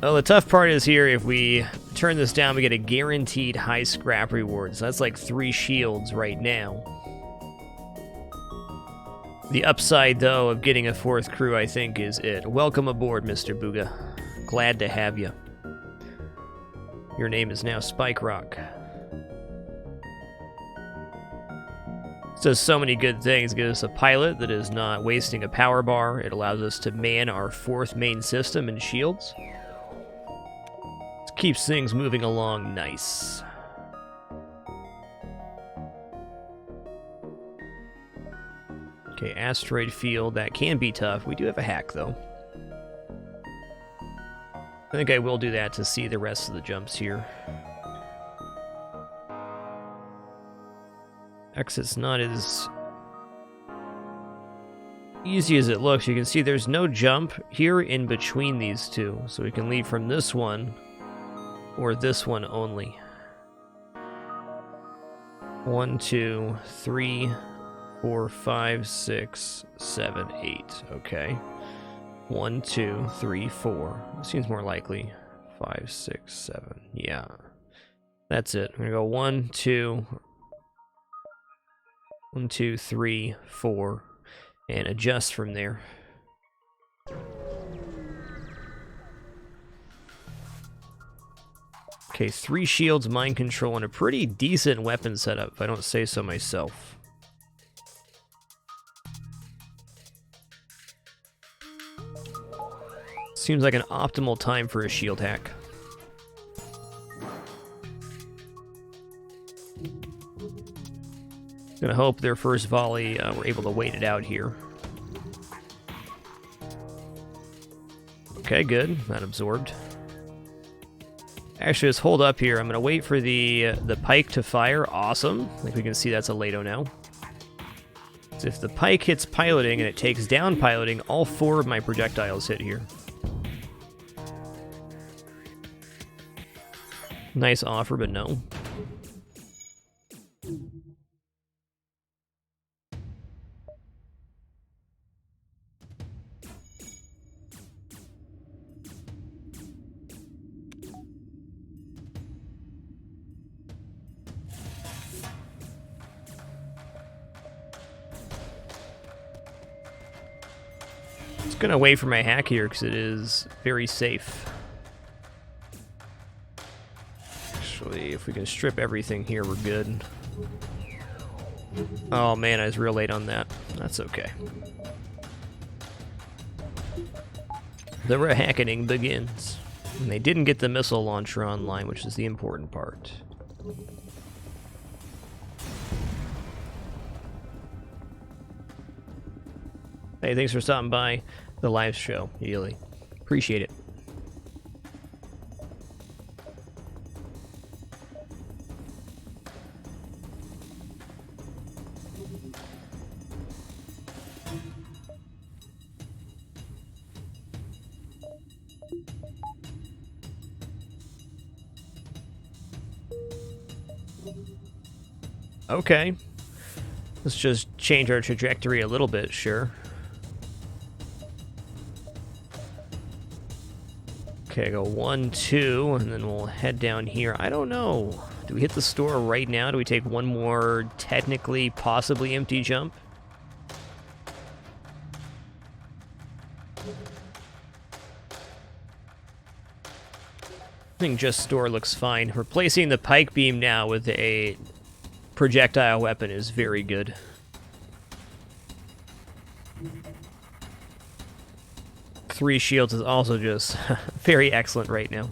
Well, the tough part is here, if we turn this down, we get a guaranteed high scrap reward. So that's like 3 shields right now. The upside, though, of getting a 4th crew, I think, is it. Welcome aboard, Mr. Booga. Glad to have you. Your name is now Spike Rock. It does so many good things. It gives us a pilot that is not wasting a power bar. It allows us to man our 4th main system and shields. Keeps things moving along nice. Okay, asteroid field, that can be tough. We do have a hack, though. I think I will do that to see the rest of the jumps here. Exit's not as easy as it looks. You can see there's no jump here in between these two, so we can leave from this one or this one only. 1, 2, 3, 4, 5, 6, 7, 8. Okay. 1, 2, 3, 4. Seems more likely. 5, 6, 7. Yeah. That's it. I'm gonna go 1, 2, 1, 2, 3, 4, and adjust from there. Okay, 3 shields, mind control, and a pretty decent weapon setup, if I don't say so myself. Seems like an optimal time for a shield hack. Gonna hope their first volley, we're able to wait it out here. Okay, good. That absorbed. Actually, let's hold up here. I'm going to wait for the pike to fire. Awesome. I think we can see that's a Lato now. So if the pike hits piloting and it takes down piloting, all 4 of my projectiles hit here. Nice offer, but no. Just gonna wait for my hack here because it is very safe. Actually, if we can strip everything here, we're good. Oh man, I was real late on that. That's okay. The hacking begins. And they didn't get the missile launcher online, which is the important part. Hey, thanks for stopping by the live show, Ely. Appreciate it. Okay. Let's just change our trajectory a little bit, sure. Okay, go 1, 2, and then we'll head down here. I don't know. Do we hit the store right now? Do we take one more technically, possibly empty jump? I think just store looks fine. Replacing the pike beam now with a projectile weapon is very good. Three shields is also just very excellent right now.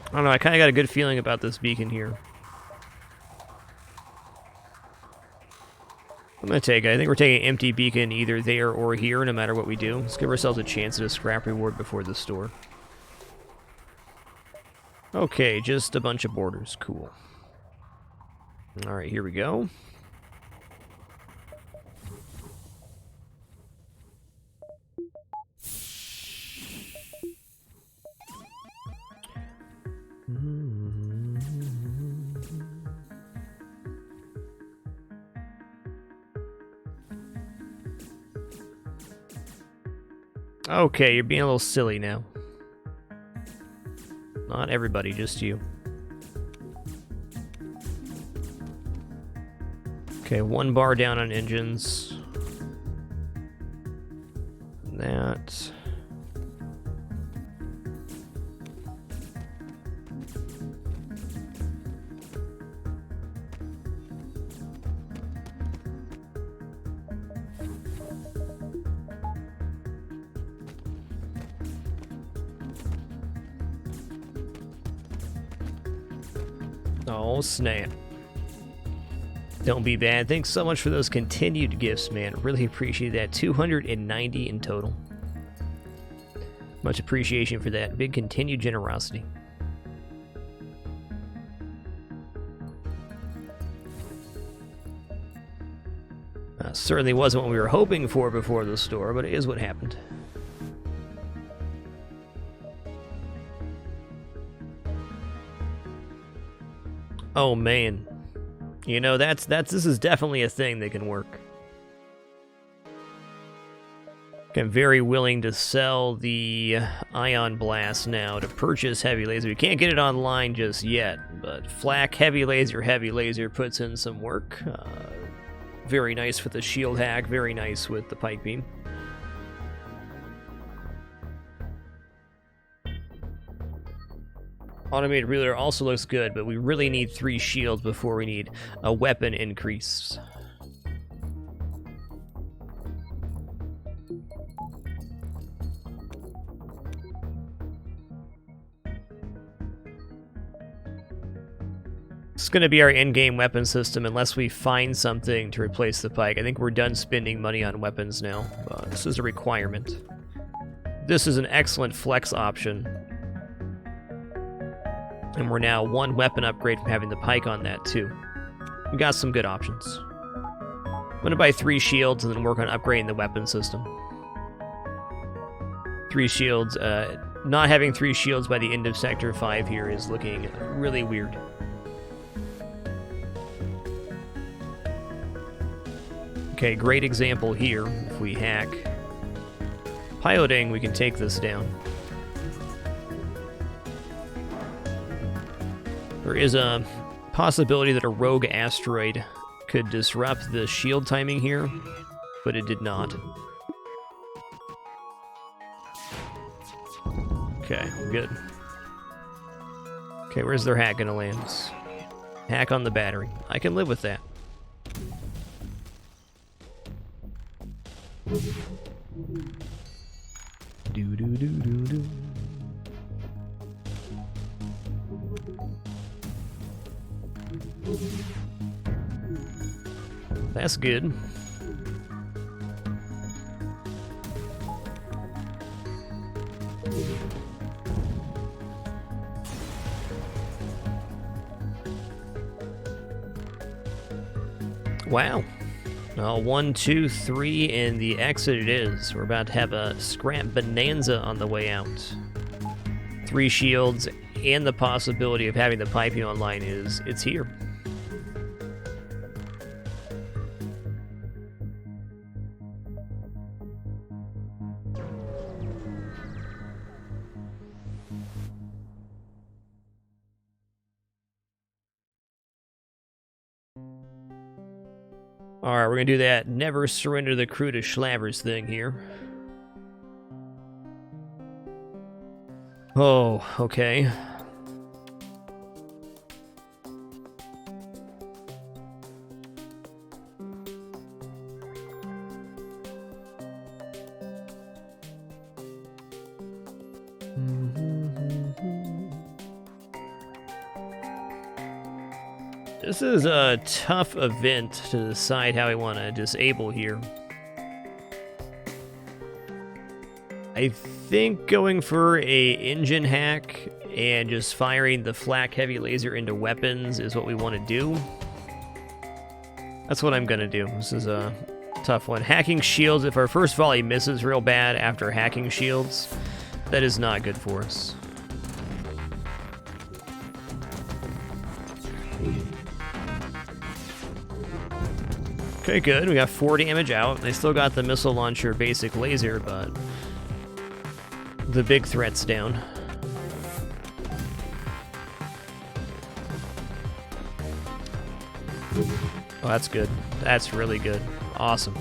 I don't know, I kind of got a good feeling about this beacon here. I'm going to take it. I think we're taking an empty beacon either there or here, no matter what we do. Let's give ourselves a chance at a scrap reward before the store. Okay, just a bunch of borders. Cool. Alright, here we go. Okay, you're being a little silly now. Not everybody, just you. Okay, 1 bar down on engines. That. Oh, snap. Don't be bad. Thanks so much for those continued gifts, man. Really appreciate that. 290 in total. Much appreciation for that. Big continued generosity. Certainly wasn't what we were hoping for before the store, but it is what happened. Oh man, you know this is definitely a thing that can work. I'm very willing to sell the Ion Blast now to purchase Heavy Laser. We can't get it online just yet, but Flak Heavy Laser puts in some work. Very nice with the shield hack, very nice with the pike beam. Automated Reloader also looks good, but we really need 3 shields before we need a weapon increase. It's going to be our in-game weapon system unless we find something to replace the pike. I think we're done spending money on weapons now. This is a requirement. This is an excellent flex option. And we're now 1 weapon upgrade from having the pike on that, too. We got some good options. I'm going to buy 3 shields and then work on upgrading the weapon system. 3 shields. Not having 3 shields by the end of Sector 5 here is looking really weird. Okay, great example here. If we hack piloting, we can take this down. There is a possibility that a rogue asteroid could disrupt the shield timing here, but it did not. Okay, good. Okay, where's their hack gonna land? Hack on the battery. I can live with that. Do do do do do. That's good. Wow. 1, 2, 3, and the exit it is. We're about to have a scrap bonanza on the way out. 3 shields, and the possibility of having the piping online it's here. Alright, we're gonna do that never surrender the crew to Schlavers thing here. Oh, okay. This is a tough event to decide how I want to disable here. I think going for a engine hack and just firing the flak heavy laser into weapons is what we want to do. That's what I'm gonna do. This is a tough one. Hacking shields, if our first volley misses real bad after hacking shields, that is not good for us. Okay, good. We got 4 damage out. They still got the missile launcher basic laser, but the big threat's down. Oh, that's good. That's really good. Awesome.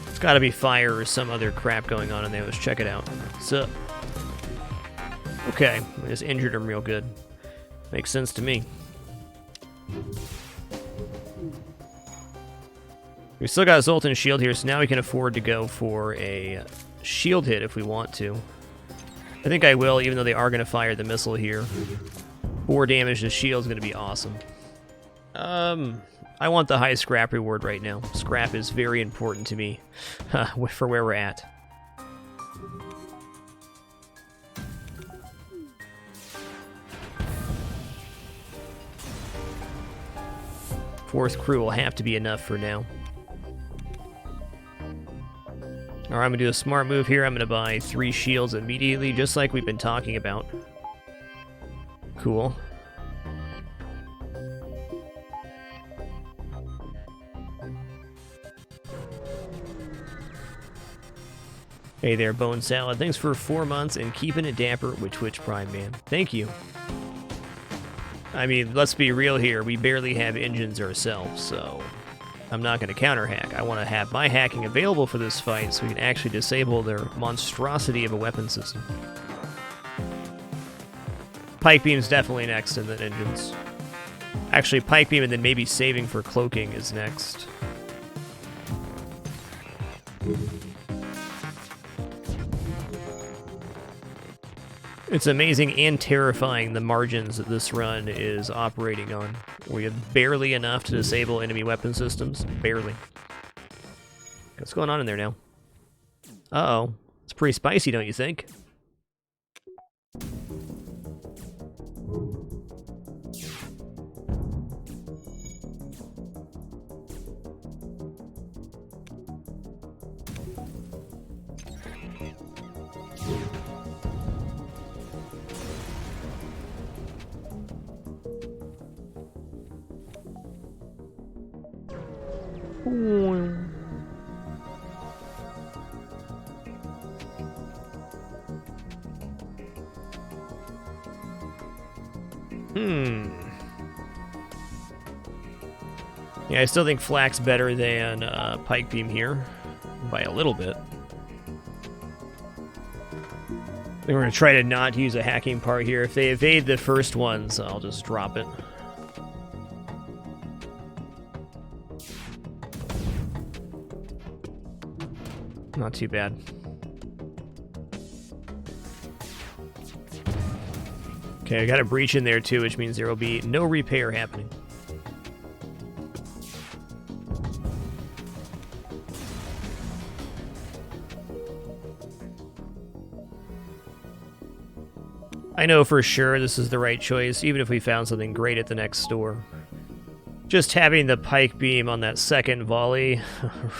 It's got to be fire or some other crap going on in there. Let's check it out. So, okay, we just injured him real good. Makes sense to me. We still got Zoltan's shield here, so now we can afford to go for a shield hit if we want to. I think I will, even though they are going to fire the missile here. 4 damage to shield is going to be awesome. I want the high scrap reward right now. Scrap is very important to me for where we're at. Fourth crew will have to be enough for now. Alright, I'm going to do a smart move here. I'm going to buy 3 shields immediately, just like we've been talking about. Cool. Hey there, Bone Salad. Thanks for 4 months and keeping it dapper with Twitch Prime, man. Thank you. I mean, let's be real here. We barely have engines ourselves, so I'm not going to counter-hack. I want to have my hacking available for this fight so we can actually disable their monstrosity of a weapon system. Pike Beam's definitely next, and then engines. Actually, Pike Beam and then maybe saving for cloaking is next. It's amazing and terrifying the margins that this run is operating on. We have barely enough to disable enemy weapon systems. Barely. What's going on in there now? Uh-oh. It's pretty spicy, don't you think? Yeah, I still think flak's better than pike beam here, by a little bit. I think we're going to try to not use a hacking part here. If they evade the first ones, I'll just drop it. Not too bad. Okay, I got a breach in there too, which means there will be no repair happening. I know for sure this is the right choice, even if we found something great at the next store. Just having the pike beam on that second volley,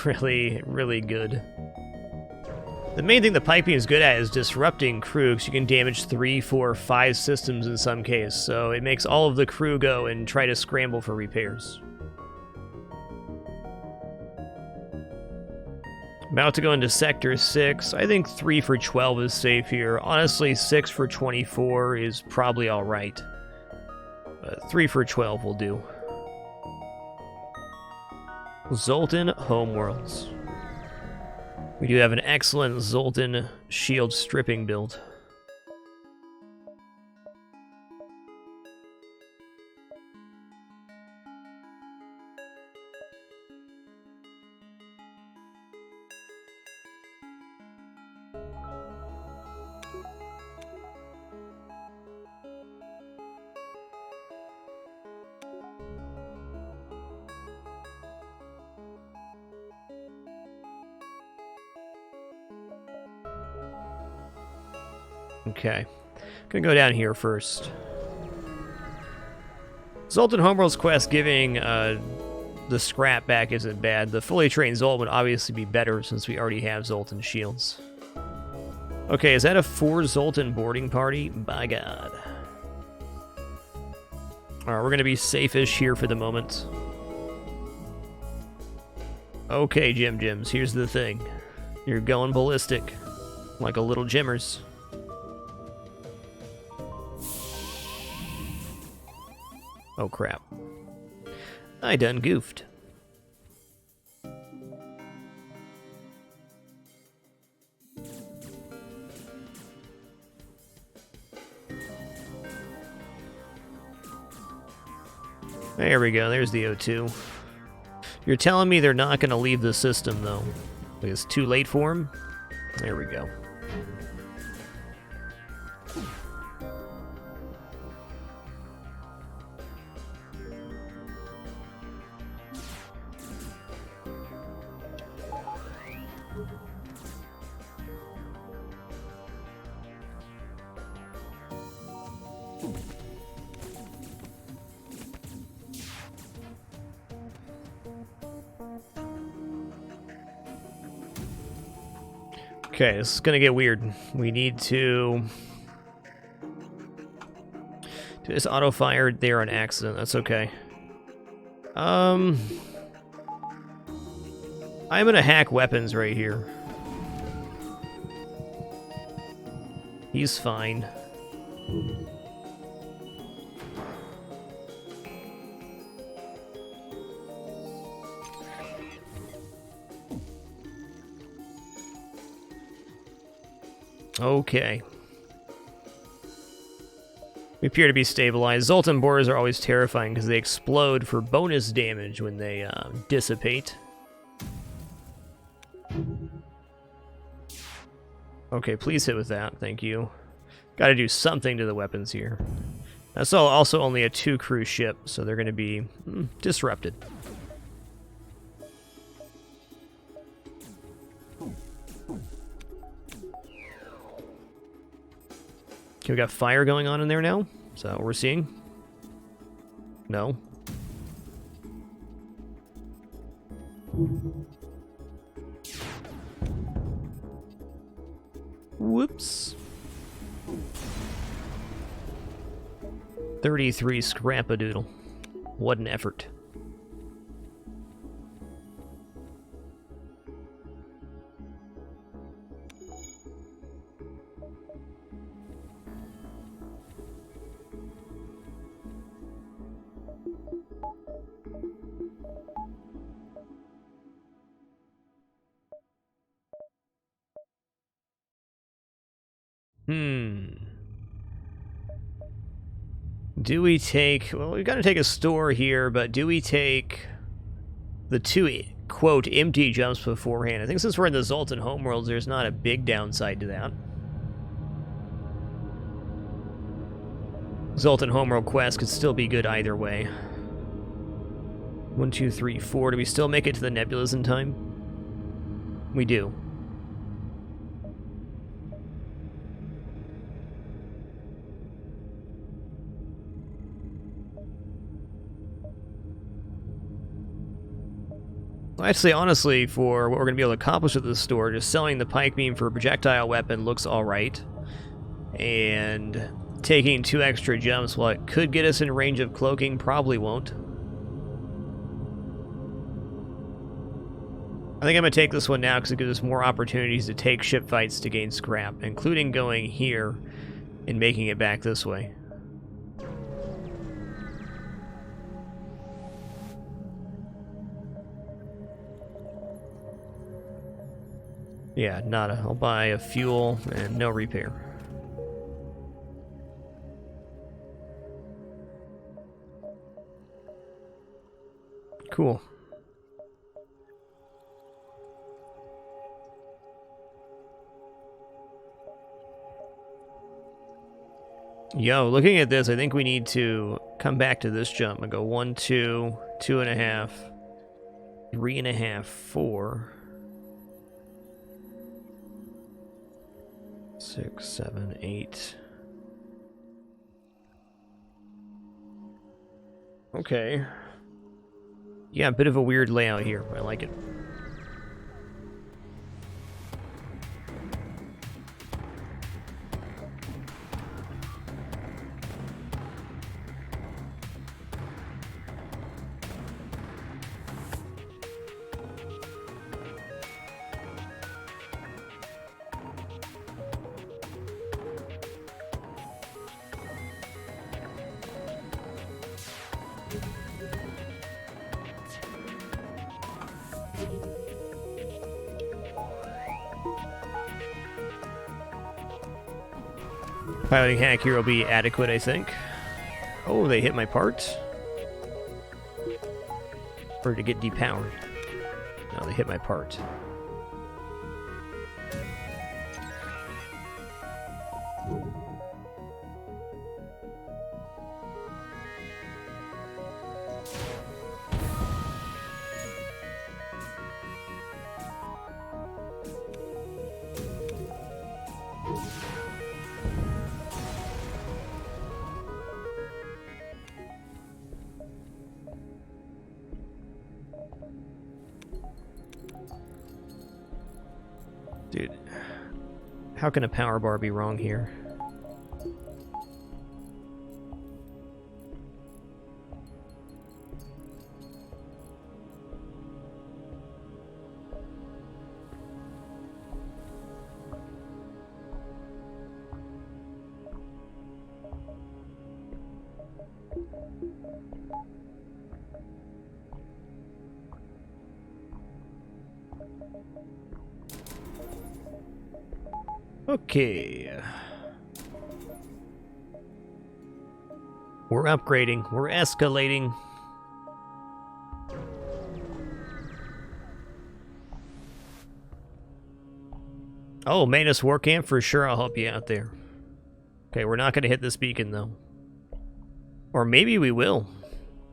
really, really good. The main thing the pike beam is good at is disrupting crew, because you can damage 3, 4, 5 systems in some case, so it makes all of the crew go and try to scramble for repairs. About to go into Sector 6. I think 3 for 12 is safe here. Honestly, 6 for 24 is probably alright. 3 for 12 will do. Zoltan Homeworlds. We do have an excellent Zoltan shield stripping build. Okay, gonna go down here first. Zoltan Homeworld's quest giving the scrap back isn't bad. The fully trained Zoltan would obviously be better since we already have Zoltan shields. Okay, is that a 4 Zoltan boarding party? By God. Alright, we're gonna be safe-ish here for the moment. Okay, Jims, here's the thing. You're going ballistic. Like a little Jimmers. Oh crap. I done goofed. There we go, there's the O2. You're telling me they're not going to leave the system, though. Like it's too late for them? There we go. Okay, this is gonna get weird. We need to do this auto-fire there on accident. That's okay. I'm gonna hack weapons right here. He's fine. Okay. We appear to be stabilized. Zoltan borers are always terrifying because they explode for bonus damage when they dissipate. Okay, please hit with that. Thank you. Gotta do something to the weapons here. That's also only a 2-crew ship, so they're going to be disrupted. Okay, we got fire going on in there now? Is that what we're seeing? No. Whoops. 33 scrap-a-doodle. What an effort. Do we take... Well, we've got to take a store here, but do we take the two, quote, empty jumps beforehand? I think since we're in the Zoltan homeworlds, there's not a big downside to that. Zoltan homeworld quest could still be good either way. 1, 2, 3, 4. Do we still make it to the nebulas in time? We do. I'd say, honestly, for what we're going to be able to accomplish at this store, just selling the pike beam for a projectile weapon looks alright. And taking 2 extra jumps, while it could get us in range of cloaking, probably won't. I think I'm going to take this one now because it gives us more opportunities to take ship fights to gain scrap, including going here and making it back this way. Yeah, nada. I'll buy a fuel and no repair. Cool. Yo, looking at this, I think we need to come back to this jump and go 1, 2, 2.5, 3.5, 4, 6, 7, 8. Okay. Yeah, a bit of a weird layout here. I like it. Piloting hack here will be adequate, I think. Oh, they hit my part. Or to get depowered. No, they hit my part. Dude, how can a power bar be wrong here? Okay. We're upgrading. We're escalating. Oh, Manus War Camp, for sure I'll help you out there. Okay, we're not going to hit this beacon, though. Or maybe we will.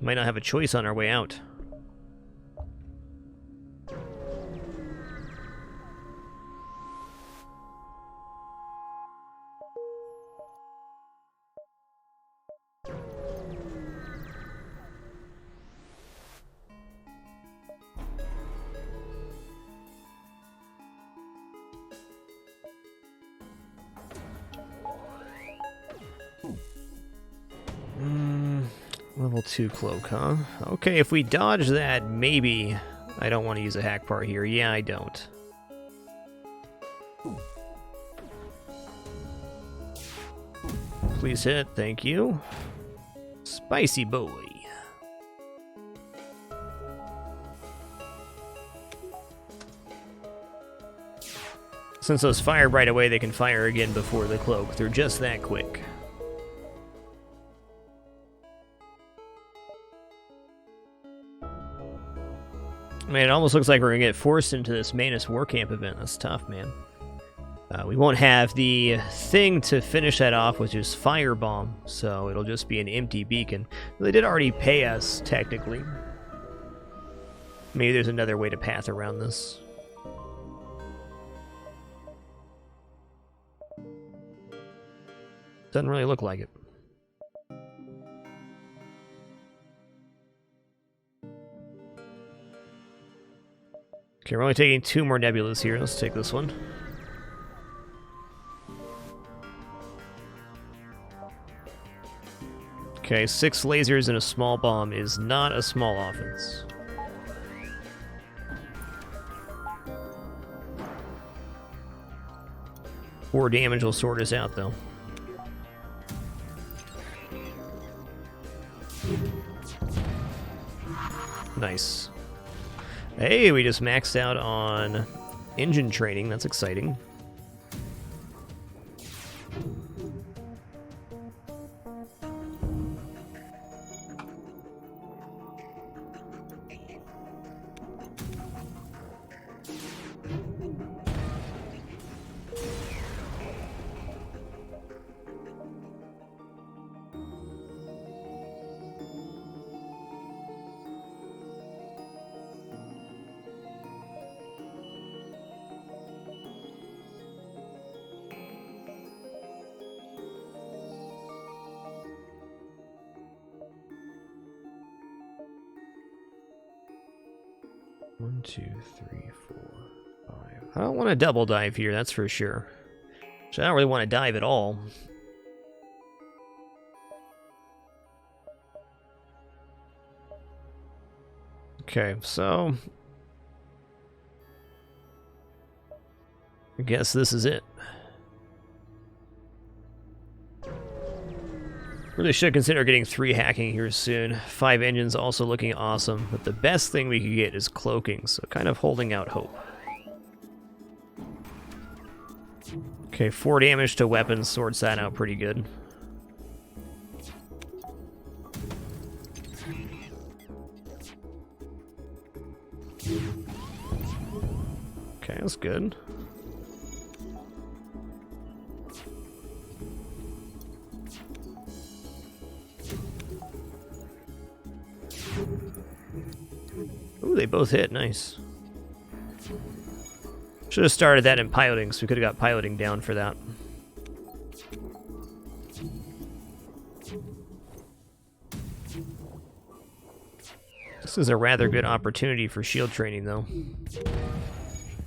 Might not have a choice on our way out. Level 2 cloak, huh? Okay, if we dodge that, maybe... I don't want to use a hack part here. Yeah, I don't. Please hit, thank you. Spicy boy. Since those fire right away, they can fire again before the cloak. They're just that quick. Man, it almost looks like we're gonna get forced into this Manus War Camp event. That's tough, man. We won't have the thing to finish that off, which is Firebomb, so it'll just be an empty beacon. They did already pay us, technically. Maybe there's another way to path around this. Doesn't really look like it. Okay, we're only taking 2 more nebulas here. Let's take this one. Okay, 6 lasers and a small bomb is not a small offense. Four damage will sort us out, though. Nice. Hey, we just maxed out on engine training. That's exciting. One, 2, 3, 4, 5. I don't want to double dive here, that's for sure. So I don't really want to dive at all. Okay, so I guess this is it. Really should consider getting 3 hacking here soon. 5 engines also looking awesome, but the best thing we could get is cloaking, so kind of holding out hope. Okay, 4 damage to weapons sorts that out pretty good. Okay, that's good. Ooh, they both hit. Nice. Should have started that in piloting, so we could have got piloting down for that. This is a rather good opportunity for shield training, though.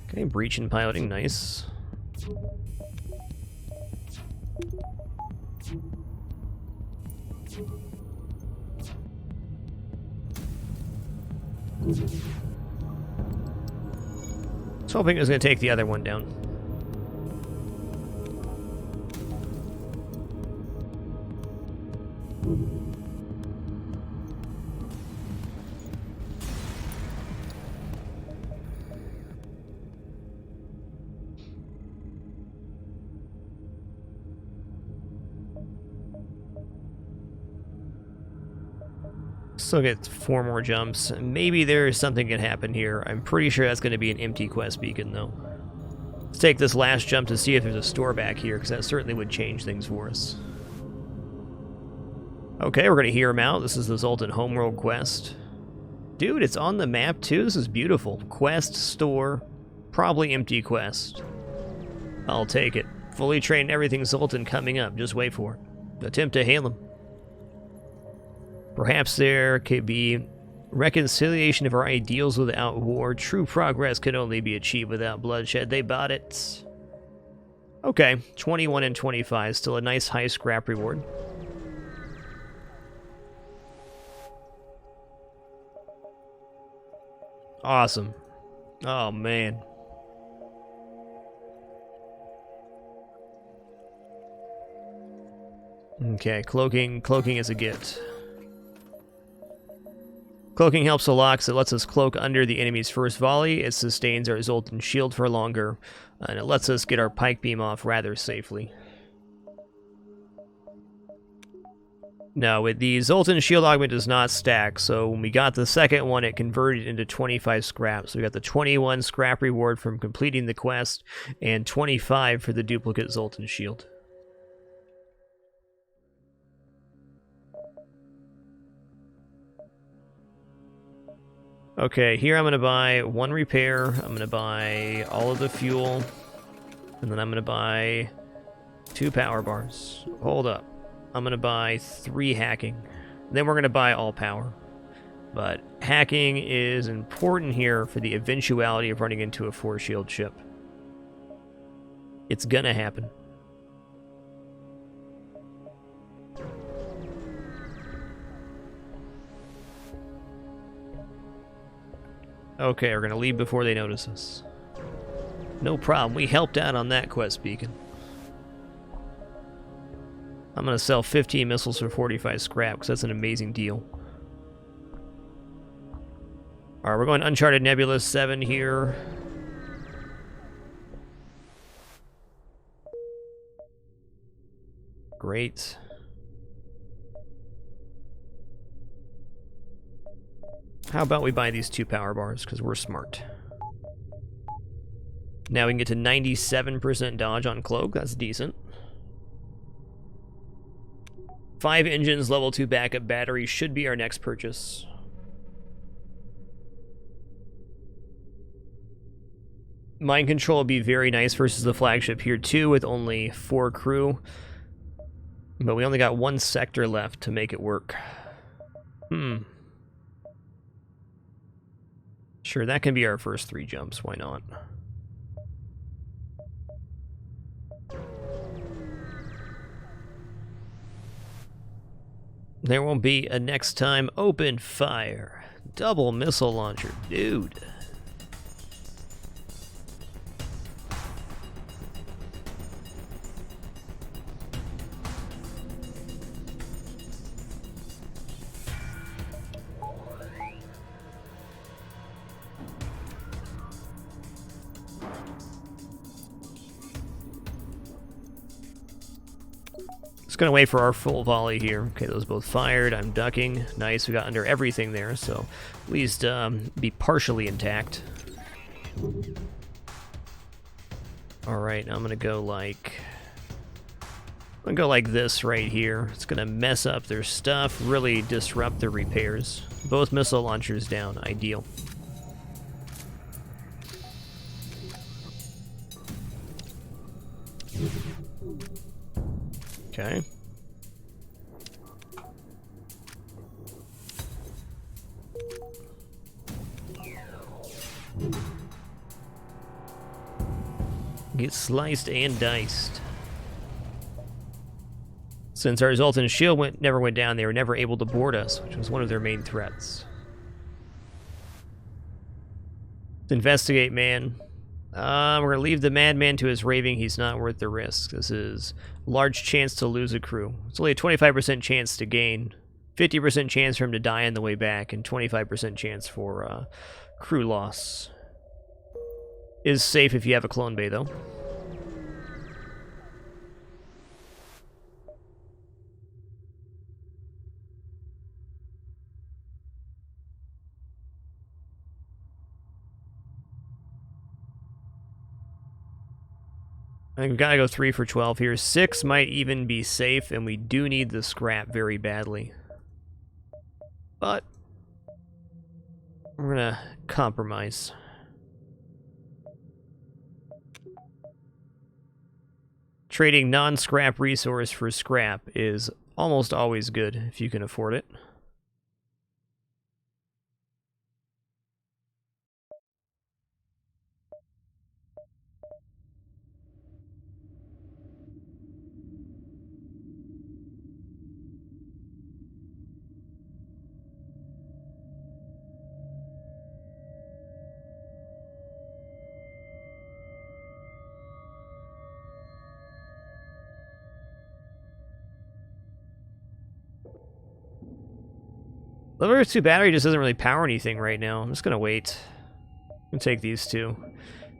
Okay, breach and piloting. Nice. I was hoping it was going to take the other one down. Still get 4 more jumps. Maybe there's something can happen here. I'm pretty sure that's going to be an empty quest beacon, though. Let's take this last jump to see if there's a store back here, because that certainly would change things for us. Okay, we're going to hear him out. This is the Zoltan Homeworld quest. Dude, it's on the map, too. This is beautiful. Quest, store, probably empty quest. I'll take it. Fully trained everything Zoltan coming up. Just wait for it. Attempt to hail him. Perhaps there could be reconciliation of our ideals without war. True progress can only be achieved without bloodshed. They bought it. Okay, 21 and 25. Still a nice high scrap reward. Awesome. Oh, man. Okay, cloaking is a gift. Cloaking helps a lot because it lets us cloak under the enemy's first volley, it sustains our Zoltan shield for longer, and it lets us get our pike beam off rather safely. Now, with the Zoltan shield augment does not stack, so when we got the second one, it converted into 25 scrap. So we got the 21 scrap reward from completing the quest, and 25 for the duplicate Zoltan shield. Okay, here I'm going to buy 1 repair, I'm going to buy all of the fuel, and then I'm going to buy 2 power bars. Hold up. I'm going to buy 3 hacking. Then we're going to buy all power. But hacking is important here for the eventuality of running into a 4-shield ship. It's gonna happen. Okay, we're gonna leave before they notice us. No problem, we helped out on that quest beacon. I'm gonna sell 15 missiles for 45 scrap, because that's an amazing deal. Alright, we're going Uncharted Nebula 7 here. Great. How about we buy these 2 power bars, because we're smart. Now we can get to 97% dodge on Cloak, that's decent. 5 engines, level 2 backup battery should be our next purchase. Mind control would be very nice versus the flagship here too, with only 4 crew. But we only got 1 sector left to make it work. Sure, that can be our first 3 jumps, why not? There won't be a next time. Open fire. Double missile launcher, dude. Just gonna wait for our full volley here. Okay, those both fired. I'm ducking. Nice, we got under everything there, so at least be partially intact. Alright, I'm gonna go like... this right here. It's gonna mess up their stuff, really disrupt their repairs. Both missile launchers down, ideal. Okay. Get sliced and diced. Since our Zoltan shield never went down, they were never able to board us, which was one of their main threats. Let's investigate, man. We're going to leave the madman to his raving. He's not worth the risk. This is a large chance to lose a crew. It's only a 25% chance to gain, 50% chance for him to die on the way back, and 25% chance for crew loss. Is safe if you have a clone bay, though. I think we've got to go 3 for 12 here. 6 might even be safe, and we do need the scrap very badly. But we're going to compromise. Trading non-scrap resource for scrap is almost always good if you can afford it. Level 2 battery just doesn't really power anything right now. I'm just gonna wait. I'm gonna take these two.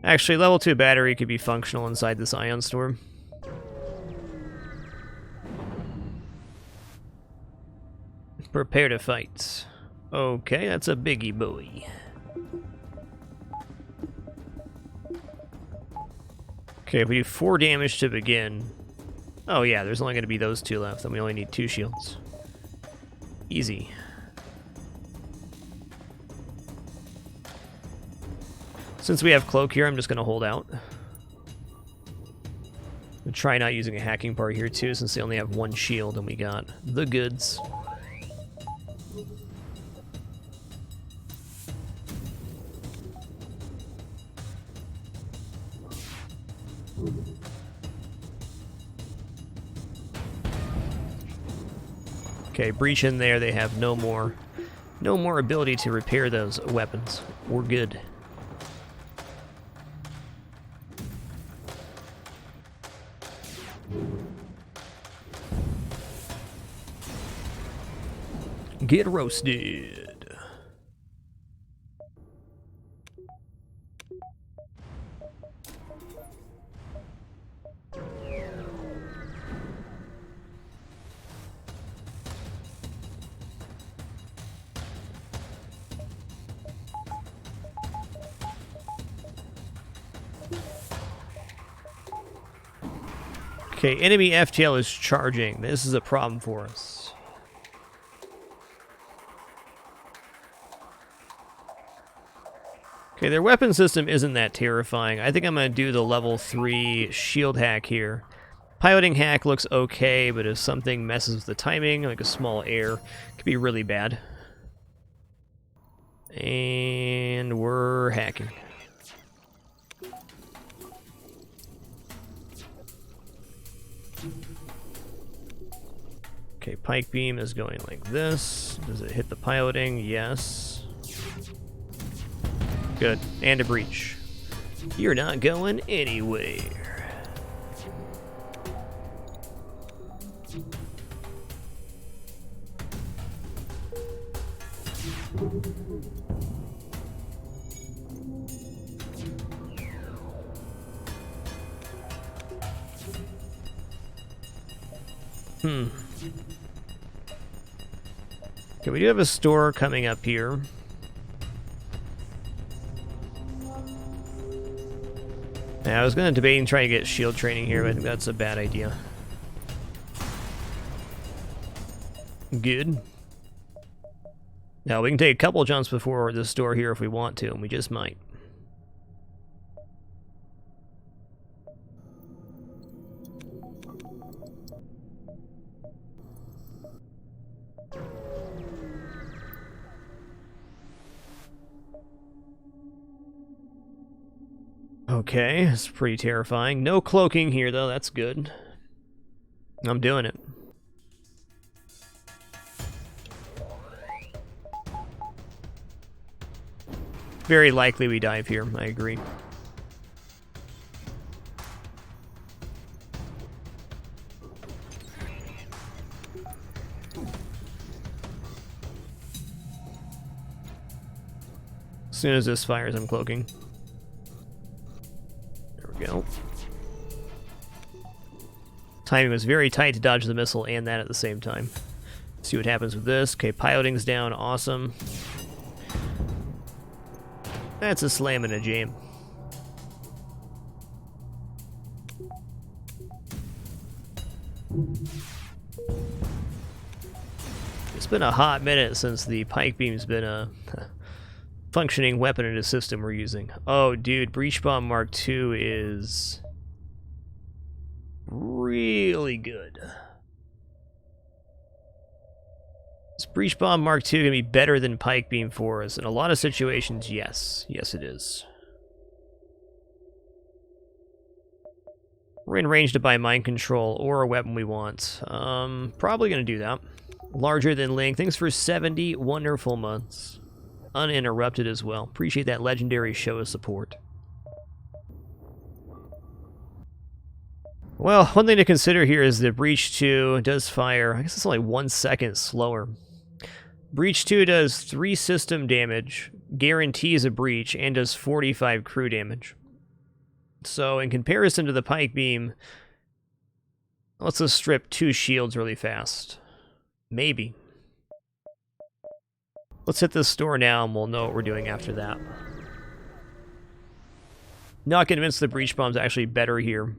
Actually, level 2 battery could be functional inside this ion storm. Prepare to fight. Okay, that's a biggie boy. Okay, if we do 4 damage to begin. Oh yeah, there's only going to be those 2 left, and we only need 2 shields. Easy. Since we have cloak here, I'm just going to hold out. We'll try not using a hacking part here too, since they only have 1 shield, and we got the goods. Okay, breach in there. They have no more ability to repair those weapons. We're good. Get roasted. Okay, enemy FTL is charging. This is a problem for us. Okay, their weapon system isn't that terrifying. I think I'm going to do the level 3 shield hack here. Piloting hack looks okay, but if something messes with the timing, like a small error, it could be really bad. And we're hacking. Okay, pike beam is going like this. Does it hit the piloting? Yes. Good. And a breach. You're not going anywhere. Okay, we do have a store coming up here. Yeah, I was going to debate and try to get shield training here, but I think that's a bad idea. Good. Now, we can take a couple jumps before the store here if we want to, and we just might. Okay, it's pretty terrifying. No cloaking here, though. That's good. I'm doing it. Very likely we dive here. I agree. As soon as this fires, I'm cloaking. Go. Timing was very tight to dodge the missile and that at the same time. See what happens with this. Okay, piloting's down. Awesome. That's a slam and a jam. It's been a hot minute since the pike beam's been a functioning weapon in a system we're using. Oh, dude, Breach Bomb Mark II is really good. Is Breach Bomb Mark II going to be better than Pike Beam for us? In a lot of situations, yes. Yes, it is. We're in range to buy Mind Control or a weapon we want. Probably going to do that. Larger than Link. Thanks for 70 wonderful months. Uninterrupted as well. Appreciate that legendary show of support. Well, one thing to consider here is the Breach 2 does fire, I guess it's only 1 second slower. Breach 2 does 3 system damage, guarantees a breach, and does 45 crew damage. So in comparison to the pike beam, let's just strip 2 shields really fast. Maybe. Let's hit this store now and we'll know what we're doing after that. Not convinced the breach bomb's actually better here.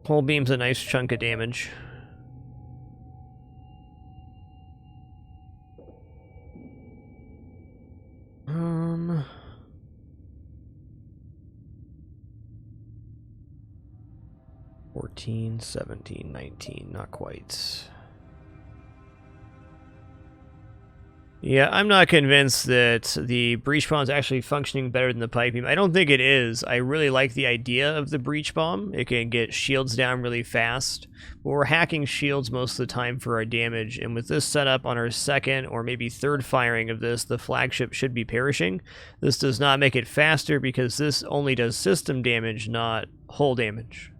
Hull beam's a nice chunk of damage. 14, 17, 19, not quite. Yeah, I'm not convinced that the breach bomb is actually functioning better than the pipe beam. I don't think it is. I really like the idea of the breach bomb. It can get shields down really fast, but we're hacking shields most of the time for our damage, and with this setup on our second or maybe third firing of this, the flagship should be perishing. This does not make it faster because this only does system damage, not hull damage.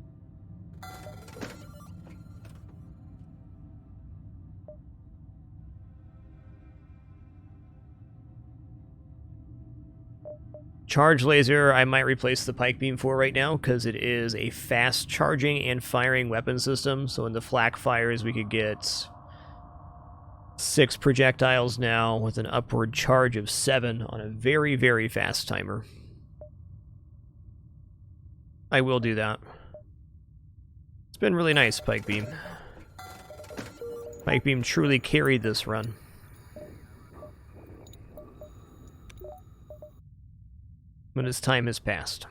Charge laser, I might replace the pike beam for right now, because it is a fast charging and firing weapon system. So when the flak fires, we could get 6 projectiles now with an upward charge of 7 on a very, very fast timer. I will do that. It's been really nice, pike beam. Pike beam truly carried this run. But its time has passed.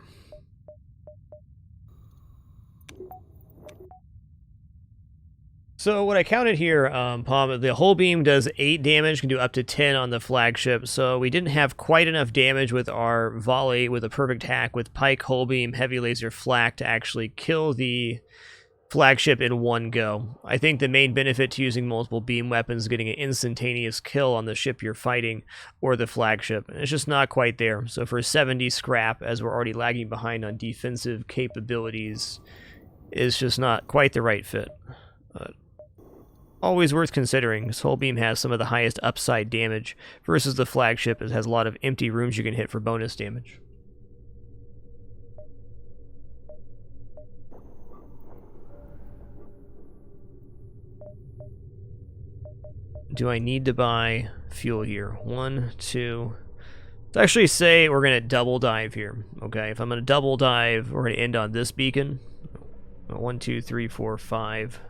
So what I counted here, Palm, the hull beam does 8 damage, can do up to 10 on the flagship, so we didn't have quite enough damage with our volley with a perfect hack with pike, hull beam, heavy laser, flak to actually kill the flagship in one go. I think the main benefit to using multiple beam weapons is getting an instantaneous kill on the ship you're fighting or the flagship. And it's just not quite there. So for 70 scrap, as we're already lagging behind on defensive capabilities, is just not quite the right fit. Always worth considering. This hull beam has some of the highest upside damage versus the flagship. It has a lot of empty rooms you can hit for bonus damage. Do I need to buy fuel here? 1, 2. Let's actually say we're going to double dive here. Okay, if I'm going to double dive, we're going to end on this beacon. 1, 2, 3, 4, 5,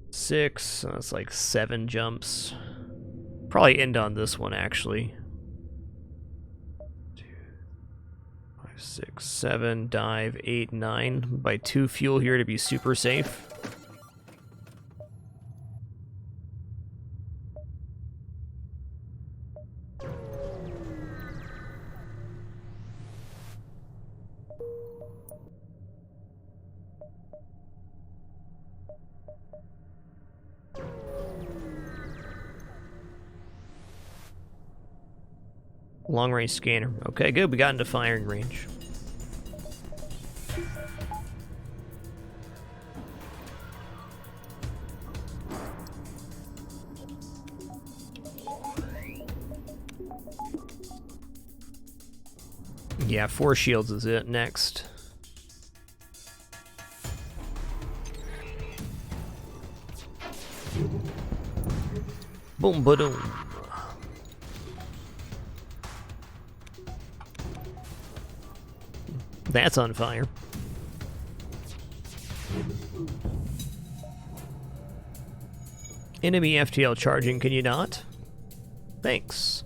6. So that's like 7 jumps. Probably end on this one, actually. 2, 5, 6, 7, dive, 8, 9. Buy 2 fuel here to be super safe. Long range scanner. Okay, good. We got into firing range. Yeah, 4 shields is it. Next. Boom, ba-doom. That's on fire. Enemy FTL charging, can you not? Thanks.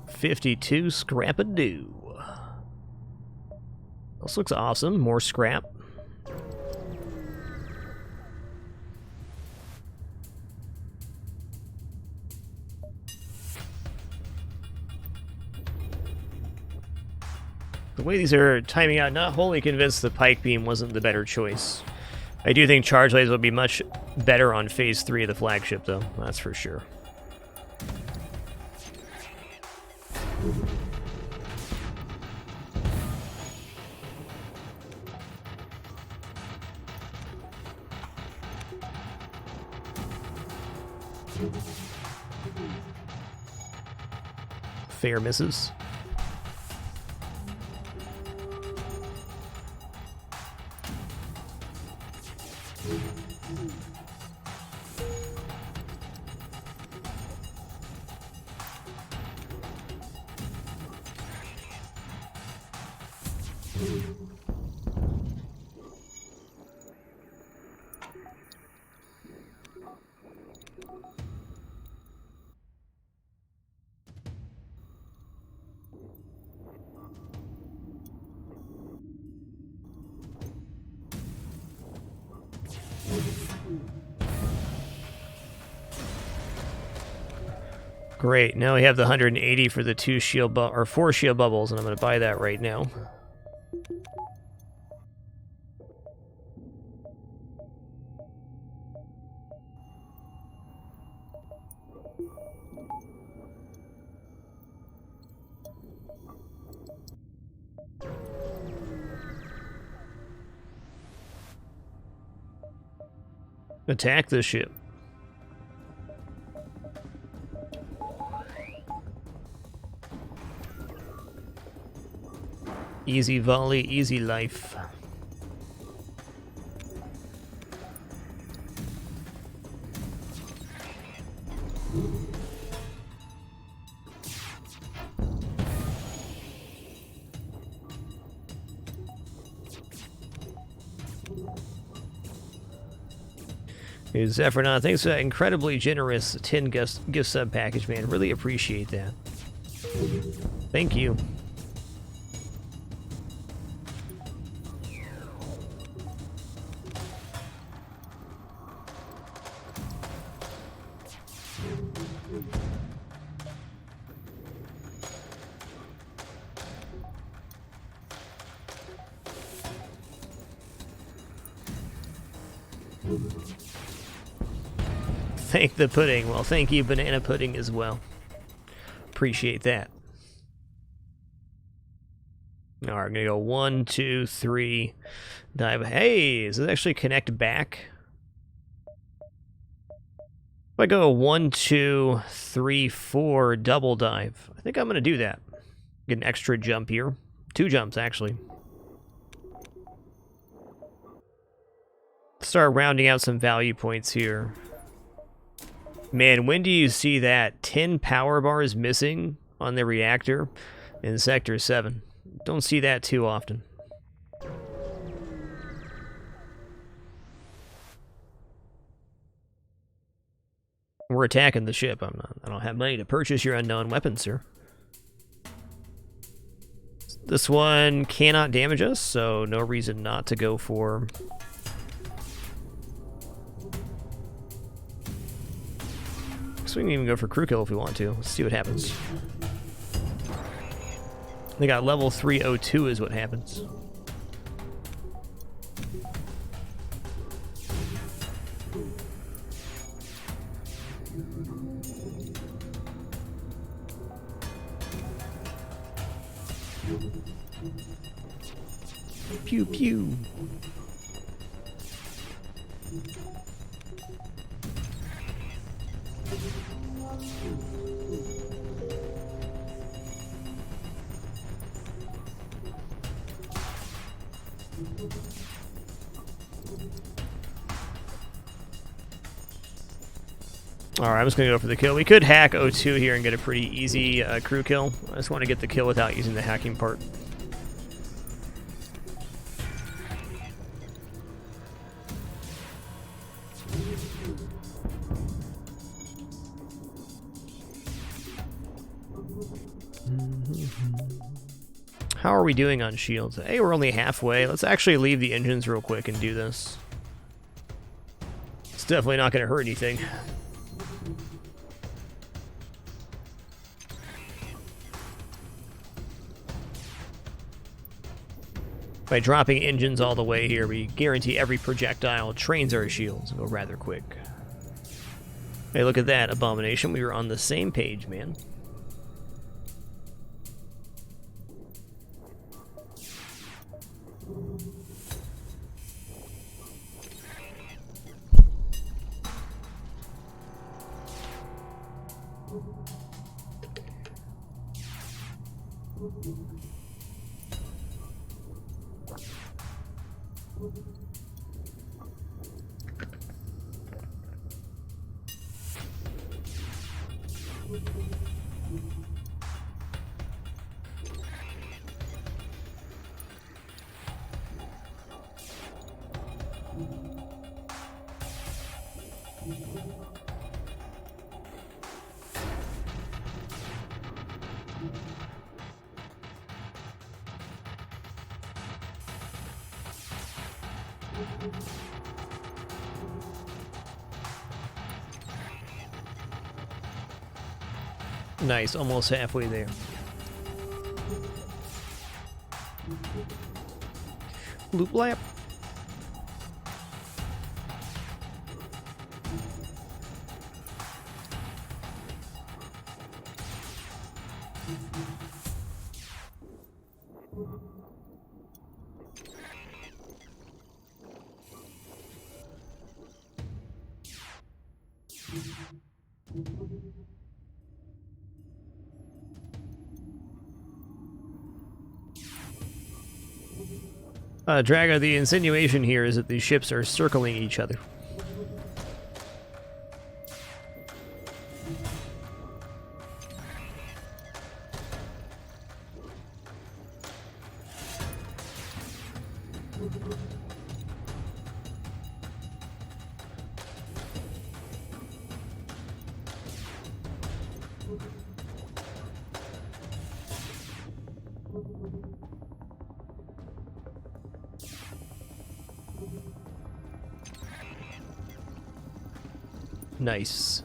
$52 scrap-a-doo. This looks awesome. More scrap. The way these are timing out, not wholly convinced the pike beam wasn't the better choice. I do think charge lasers would be much better on phase 3 of the flagship, though. That's for sure. Fair misses. Great, now we have the 180 for the 4 shield bubbles, and I'm going to buy that right now. Attack the ship. Easy volley, easy life. Hey, Zephyronaut, thanks for that incredibly generous 10 gift sub package, man. Really appreciate that. Thank you. Thank the pudding. Well, thank you, banana pudding, as well. Appreciate that. All right, I'm gonna go 1, 2, 3, dive. Hey, does it actually connect back? If I go 1, 2, 3, 4, double dive, I think I'm gonna do that. Get an extra jump here. 2 jumps, actually. Start rounding out some value points here. Man, when do you see that 10 power bars missing on the reactor in Sector 7? Don't see that too often. We're attacking the ship. I don't have money to purchase your unknown weapon, sir. This one cannot damage us, so no reason not to go for... So we can even go for crew kill if we want to. Let's see what happens. They got level 302 is what happens. Pew pew. Alright, I'm just going to go for the kill. We could hack O2 here and get a pretty easy crew kill. I just want to get the kill without using the hacking part. How are we doing on shields? Hey, we're only halfway. Let's actually leave the engines real quick and do this. It's definitely not going to hurt anything. By dropping engines all the way here, we guarantee every projectile trains our shields and go rather quick. Hey, look at that, Abomination. We were on the same page, man. Nice, almost halfway there. Loop lap. Drago, the insinuation here is that these ships are circling each other. Nice.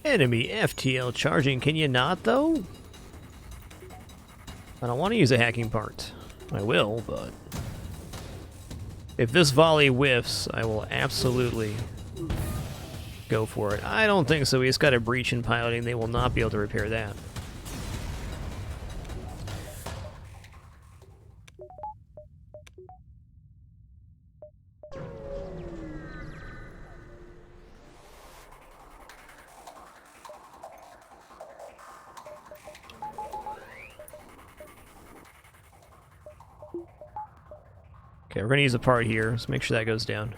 Enemy FTL charging, can you not, though? I don't want to use a hacking part. I will, but... if this volley whiffs, I will absolutely go for it. I don't think so. He's got a breach in piloting. They will not be able to repair that. Okay, we're going to use a part here. Let's make sure that goes down.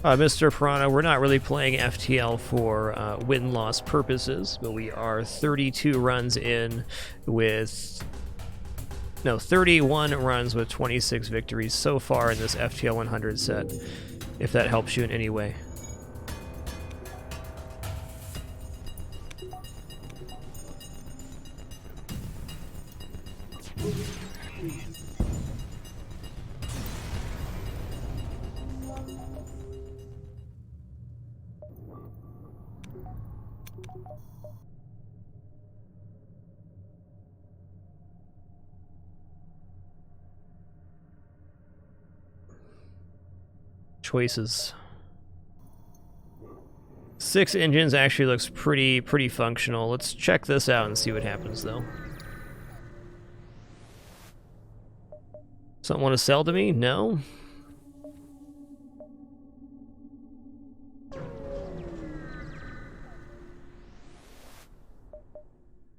Mr. Piranha, we're not really playing FTL for win-loss purposes, but we are 32 runs in with... no, 31 runs with 26 victories so far in this FTL100 set, if that helps you in any way. Choices. 6 engines actually looks pretty functional. Let's check this out and see what happens, though. Something want to sell to me? No?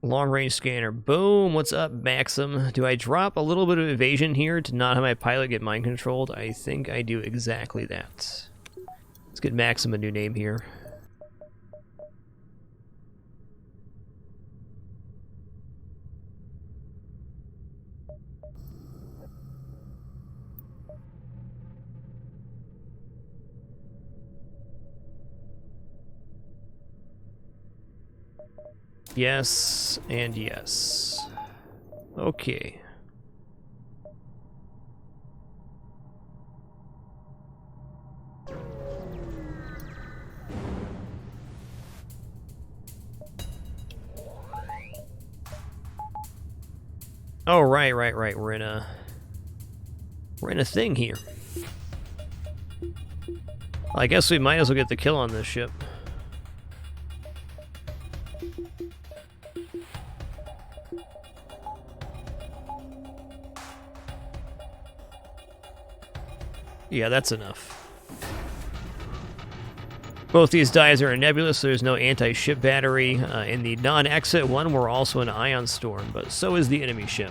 Long-range scanner. Boom! What's up, Maxim? Do I drop a little bit of evasion here to not have my pilot get mind-controlled? I think I do exactly that. Let's get Maxim a new name here. Yes, and yes. Okay. Oh, right. We're in a thing here. I guess we might as well get the kill on this ship. Yeah, that's enough. Both these dives are nebulous, so there's no anti-ship battery. In the non-exit one, we're also an ion storm, but so is the enemy ship.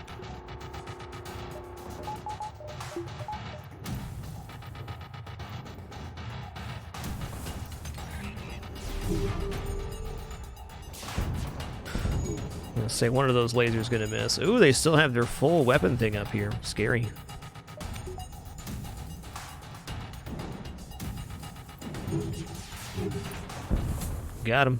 Let's say one of those lasers gonna miss. Ooh, they still have their full weapon thing up here. Scary. Got him.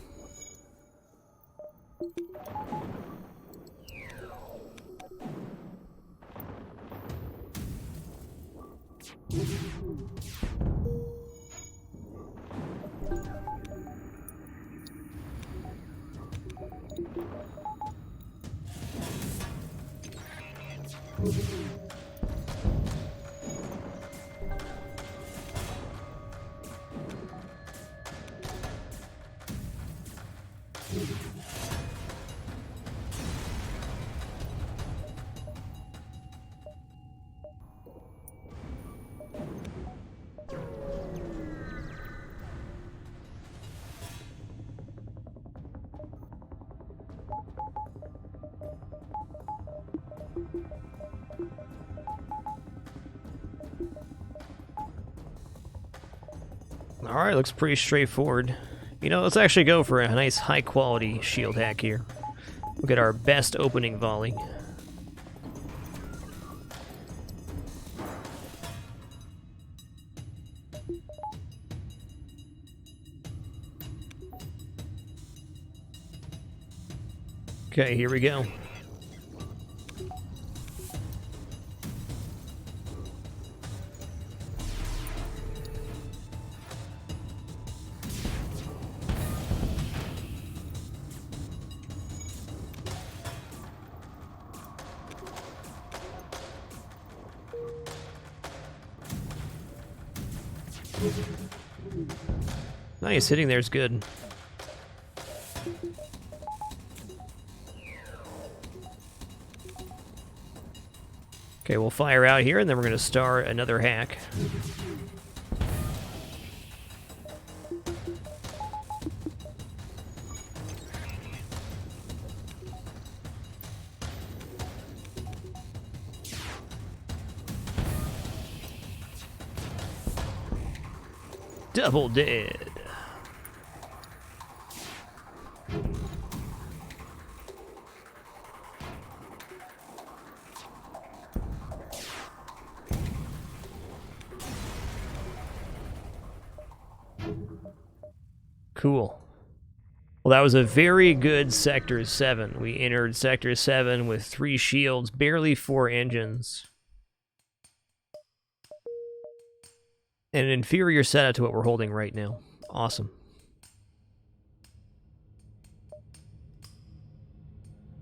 Alright, looks pretty straightforward. You know, let's actually go for a nice high-quality shield hack here. We'll get our best opening volley. Okay, here we go. Nice, hitting there's good. Okay, we'll fire out here, and then we're going to start another hack. Double dead. Cool. Well, that was a very good Sector 7. We entered Sector 7 with 3 shields, barely 4 engines. And an inferior setup to what we're holding right now. Awesome.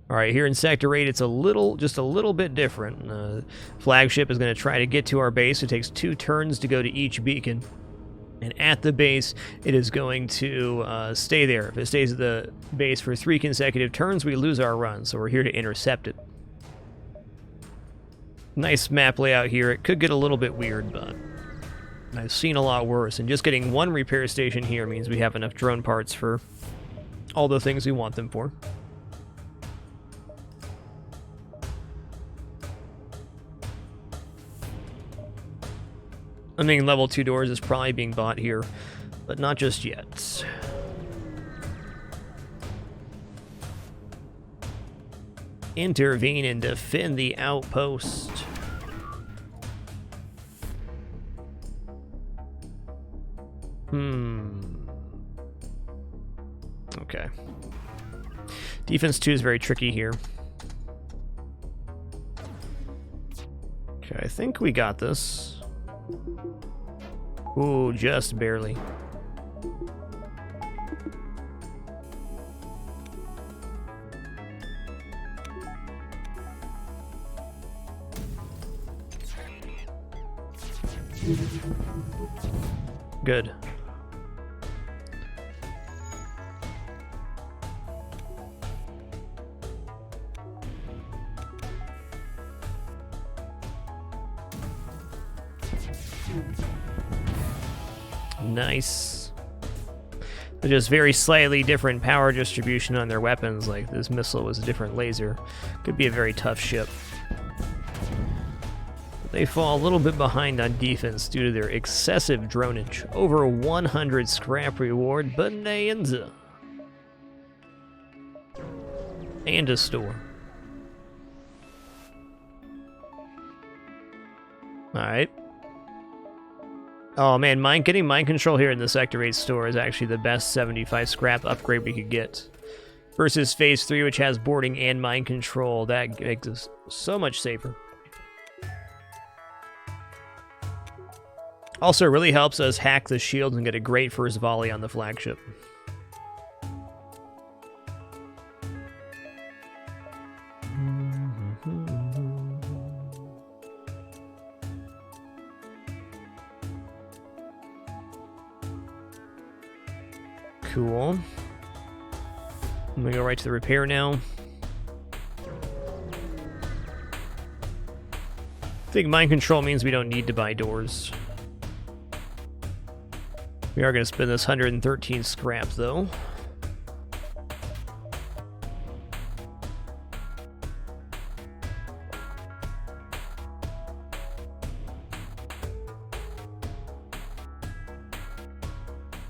Alright, here in Sector 8, it's just a little bit different. Flagship is going to try to get to our base. It takes 2 turns to go to each beacon. And at the base, it is going to stay there. If it stays at the base for 3 consecutive turns, we lose our run, so we're here to intercept it. Nice map layout here. It could get a little bit weird, but I've seen a lot worse. And just getting 1 repair station here means we have enough drone parts for all the things we want them for. I mean, level 2 doors is probably being bought here, but not just yet. Intervene and defend the outpost. Okay. Defense 2 is very tricky here. Okay, I think we got this. Ooh, just barely. Good. Nice. They're just very slightly different power distribution on their weapons, like this missile was a different laser. Could be a very tough ship. They fall a little bit behind on defense due to their excessive dronage. Over 100 scrap reward, bonanza. And a store. Alright. Oh man, getting mind control here in the Sector 8 store is actually the best 75 scrap upgrade we could get. Versus Phase 3, which has boarding and mind control. That makes us so much safer. Also, it really helps us hack the shields and get a great first volley on the flagship. Cool. I'm gonna go right to the repair now. I think mind control means we don't need to buy doors. We are gonna spend this 113 scrap though.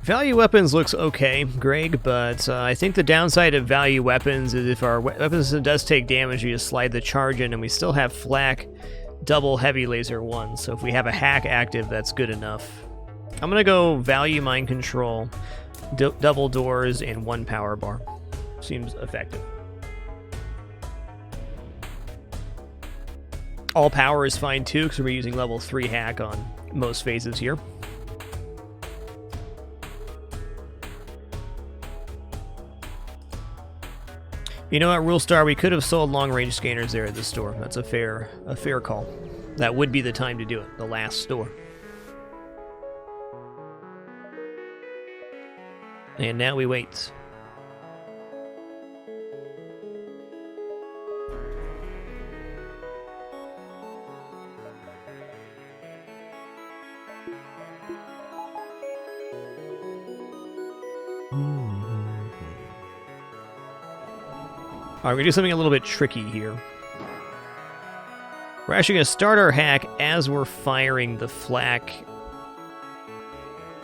Value weapons looks okay, Greg, but I think the downside of value weapons is if our weapon system does take damage, we just slide the charge in, and we still have flak double heavy laser 1, so if we have a hack active, that's good enough. I'm gonna go value mind control, double doors, and 1 power bar. Seems effective. All power is fine too, because we're using level 3 hack on most phases here. You know what, Rule Star, we could have sold long-range scanners there at the store. That's a fair call. That would be the time to do it, the last store. And now we wait. Alright, we're going to do something a little bit tricky here. We're actually going to start our hack as we're firing the flak.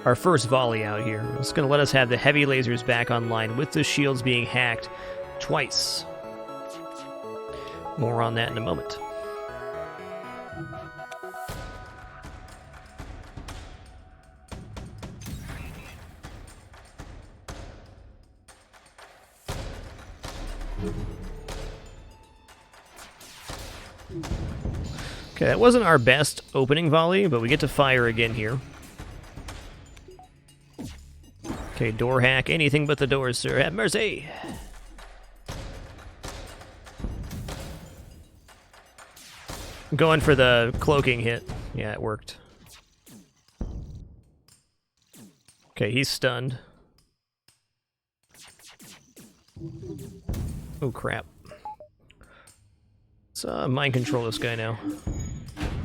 Our first volley out here. It's going to let us have the heavy lasers back online with the shields being hacked twice. More on that in a moment. Okay, that wasn't our best opening volley, but we get to fire again here. Okay, door hack, anything but the doors, sir. Have mercy! Going for the cloaking hit. Yeah, it worked. Okay, he's stunned. Oh crap. Let's mind control this guy now.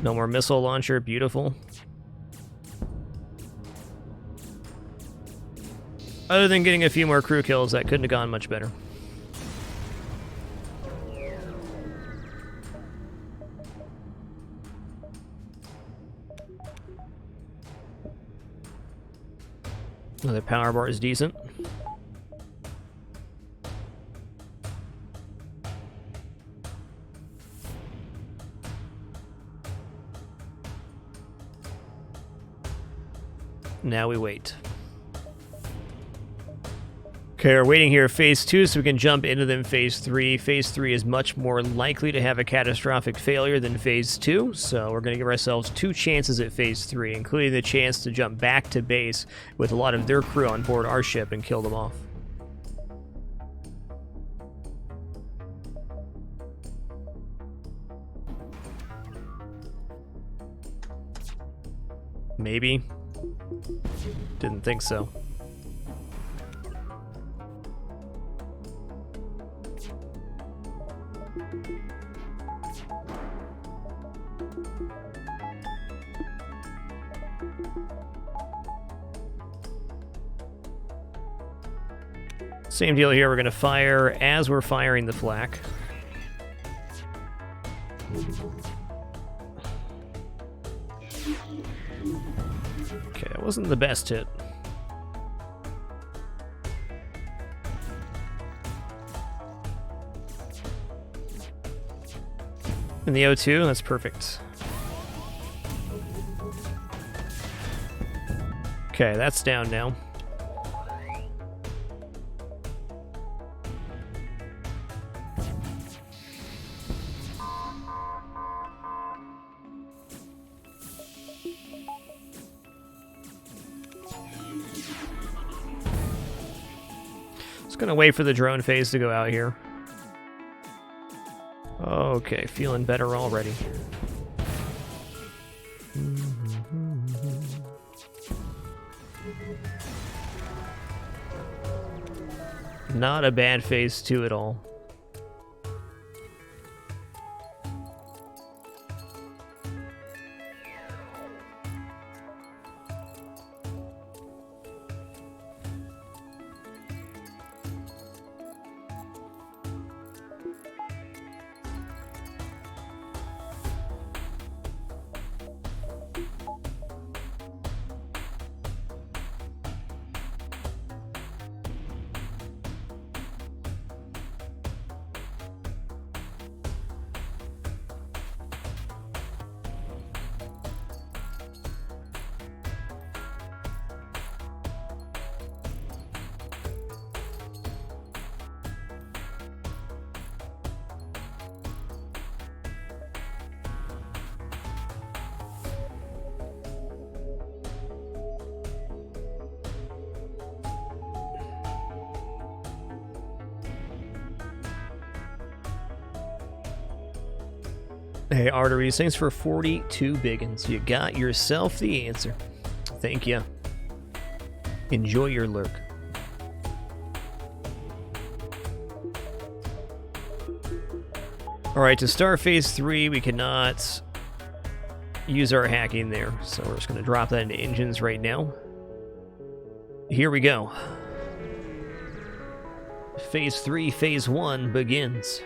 No more missile launcher, beautiful. Other than getting a few more crew kills, that couldn't have gone much better. Another power bar is decent. Now we wait. Okay, we're waiting here phase 2 so we can jump into them phase 3. Phase 3 is much more likely to have a catastrophic failure than phase 2, so we're going to give ourselves 2 chances at phase 3, including the chance to jump back to base with a lot of their crew on board our ship and kill them off. Maybe. Didn't think so. Same deal here, we're going to fire as we're firing the flak. Okay, that wasn't the best hit. In the O2, that's perfect. Okay, that's down now. Gonna wait for the drone phase to go out here. Okay, feeling better already. Not a bad phase 2 at all. Hey, Arteries, thanks for 42 biggins. You got yourself the answer. Thank you. Enjoy your lurk. Alright, to start phase 3, we cannot use our hacking there, so we're just going to drop that into engines right now. Here we go. Phase 3, phase 1 begins.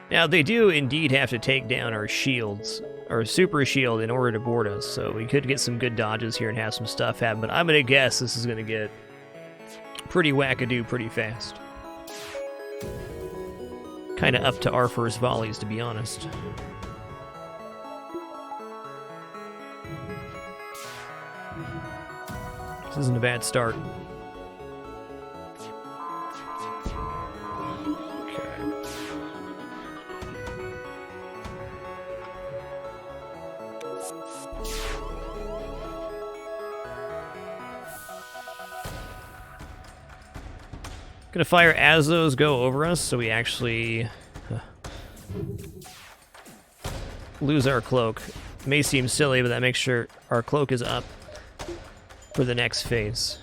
Now, they do indeed have to take down our shields, our super shield, in order to board us, so we could get some good dodges here and have some stuff happen, but I'm going to guess this is going to get pretty wackadoo pretty fast. Kind of up to our first volleys, to be honest. This isn't a bad start. Gonna fire as those go over us, so we actually lose our cloak. May seem silly, but that makes sure our cloak is up. for the next phase.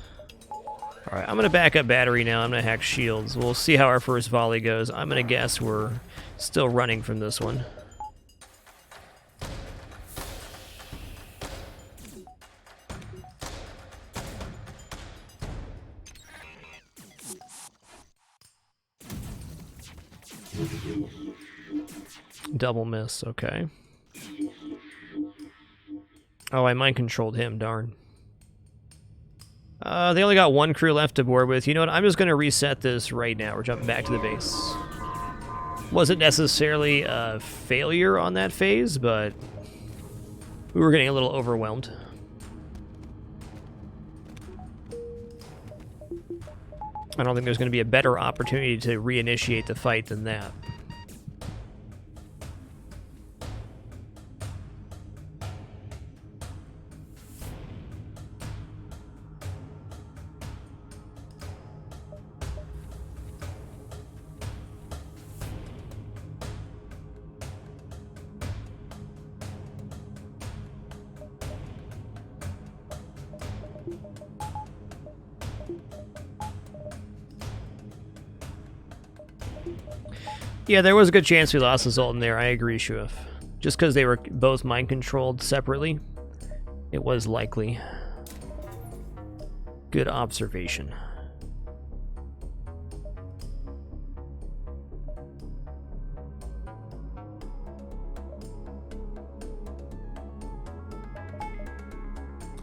Alright, I'm going to back up battery now. I'm going to hack shields. We'll see how our first volley goes. I'm going to guess we're still running from this one. Double miss, okay. Oh, I mind controlled him, darn. They only got one crew left to board with. You know what? I'm just going to reset this right now. We're jumping back to the base. Wasn't necessarily a failure on that phase, but we were getting a little overwhelmed. I don't think there's going to be a better opportunity to reinitiate the fight than that. Yeah, there was a good chance we lost the Zoltan there. I agree, Shuif. Just because they were both mind-controlled separately, it was likely. Good observation.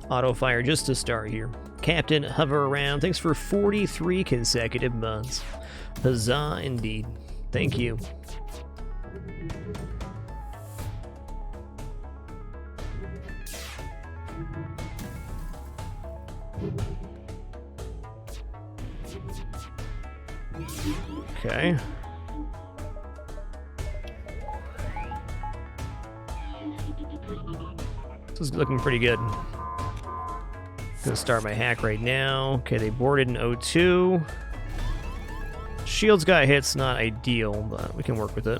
Auto fire just to start here. Captain, hover around. Thanks for 43 consecutive months. Huzzah indeed. Thank you. Okay. This is looking pretty good. Gonna start my hack right now. Okay, they boarded in O2. Shields got hits, not ideal, but we can work with it.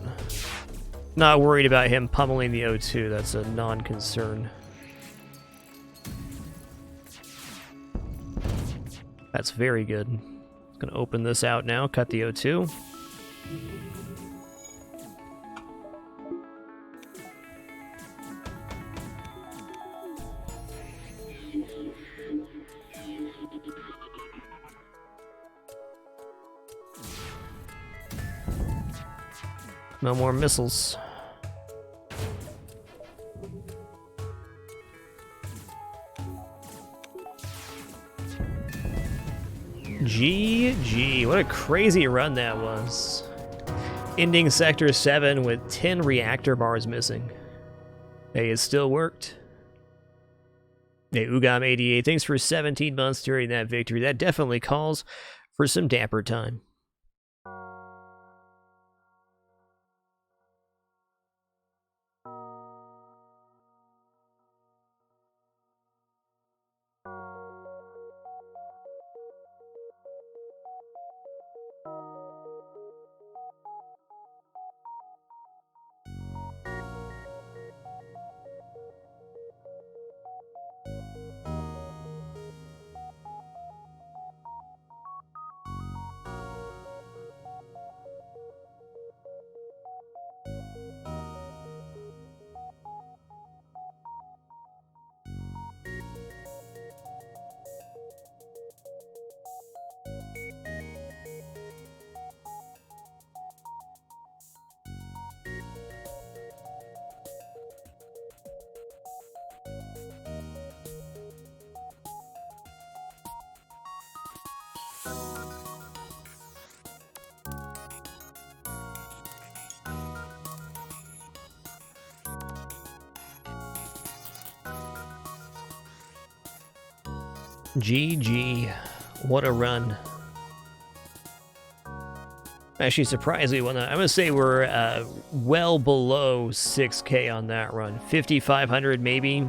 Not worried about him pummeling the O2, that's a non-concern. That's very good. Gonna open this out now, cut the O2. No more missiles. GG. What a crazy run that was. Ending Sector 7 with 10 reactor bars missing. Hey, it still worked. Hey, Ugam88, thanks for 17 months during that victory. That definitely calls for some dapper time. GG. What a run. Actually, surprised we won that. I'm going to say we're well below 6K on that run. 5,500 maybe.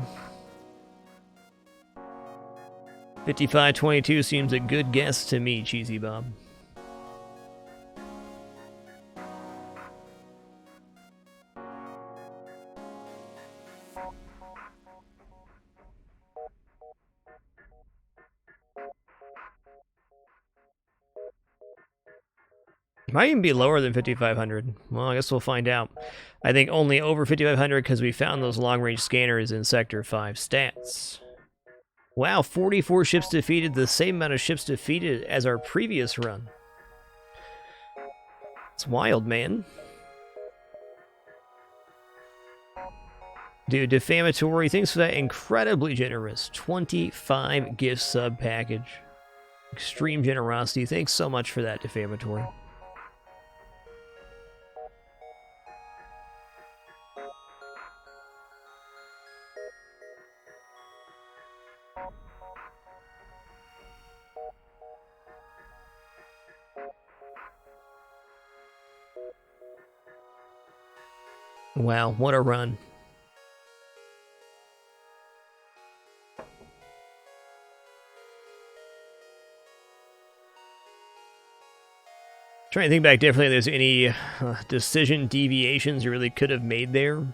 5522 seems a good guess to me, Cheesy Bob. Might even be lower than 5,500. Well, I guess we'll find out. I think only over 5,500 because we found those long-range scanners in Sector 5 stats. Wow, 44 ships defeated, the same amount of ships defeated as our previous run. It's wild, man. Dude, Defamatory, thanks for that incredibly generous 25 gift sub package. Extreme generosity. Thanks so much for that, Defamatory. Wow, what a run. Trying to think back differently, if there's any decision deviations you really could have made there.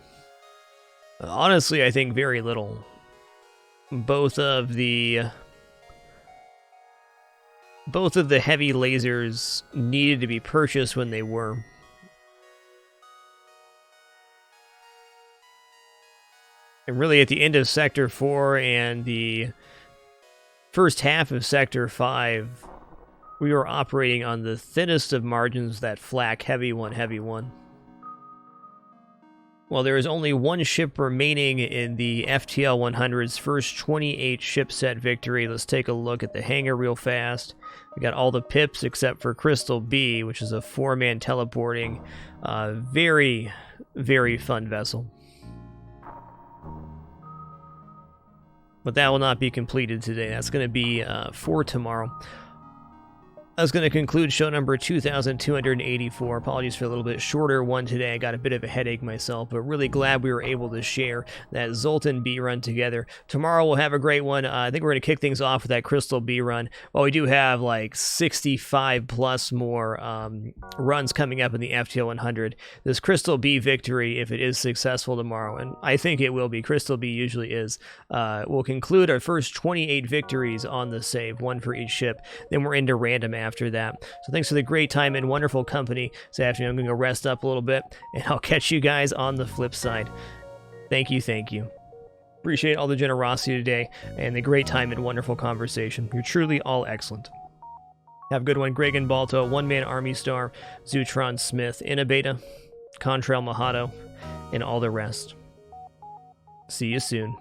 Honestly, I think very little. Both of the heavy lasers needed to be purchased when they were. And really at the end of Sector 4 and the first half of Sector 5, we were operating on the thinnest of margins, that flak heavy one. Well, there is only one ship remaining in the FTL100's first 28 ship set victory. Let's take a look at the hangar real fast. We got all the pips except for Crystal B, which is a 4-man teleporting, very, very fun vessel. But that will not be completed today. That's going to be for tomorrow. That's going to conclude show number 2284. Apologies for a little bit shorter one today. I got a bit of a headache myself, but really glad we were able to share that Zoltan B run together. Tomorrow we'll have a great one. I think we're going to kick things off with that Crystal B run. Well, we do have like 65 plus more runs coming up in the FTL100. This Crystal B victory, if it is successful tomorrow, and I think it will be, Crystal B usually is, will conclude our first 28 victories on the save, one for each ship. Then we're into random after that. So thanks for the great time and wonderful company this afternoon. I'm going to go rest up a little bit, and I'll catch you guys on the flip side. Thank you, thank you. Appreciate all the generosity today and the great time and wonderful conversation. You're truly all excellent. Have a good one. Greg and Balto, One Man Army Star, Zutron Smith, Inabeta, Contrail Mahado, and all the rest. See you soon.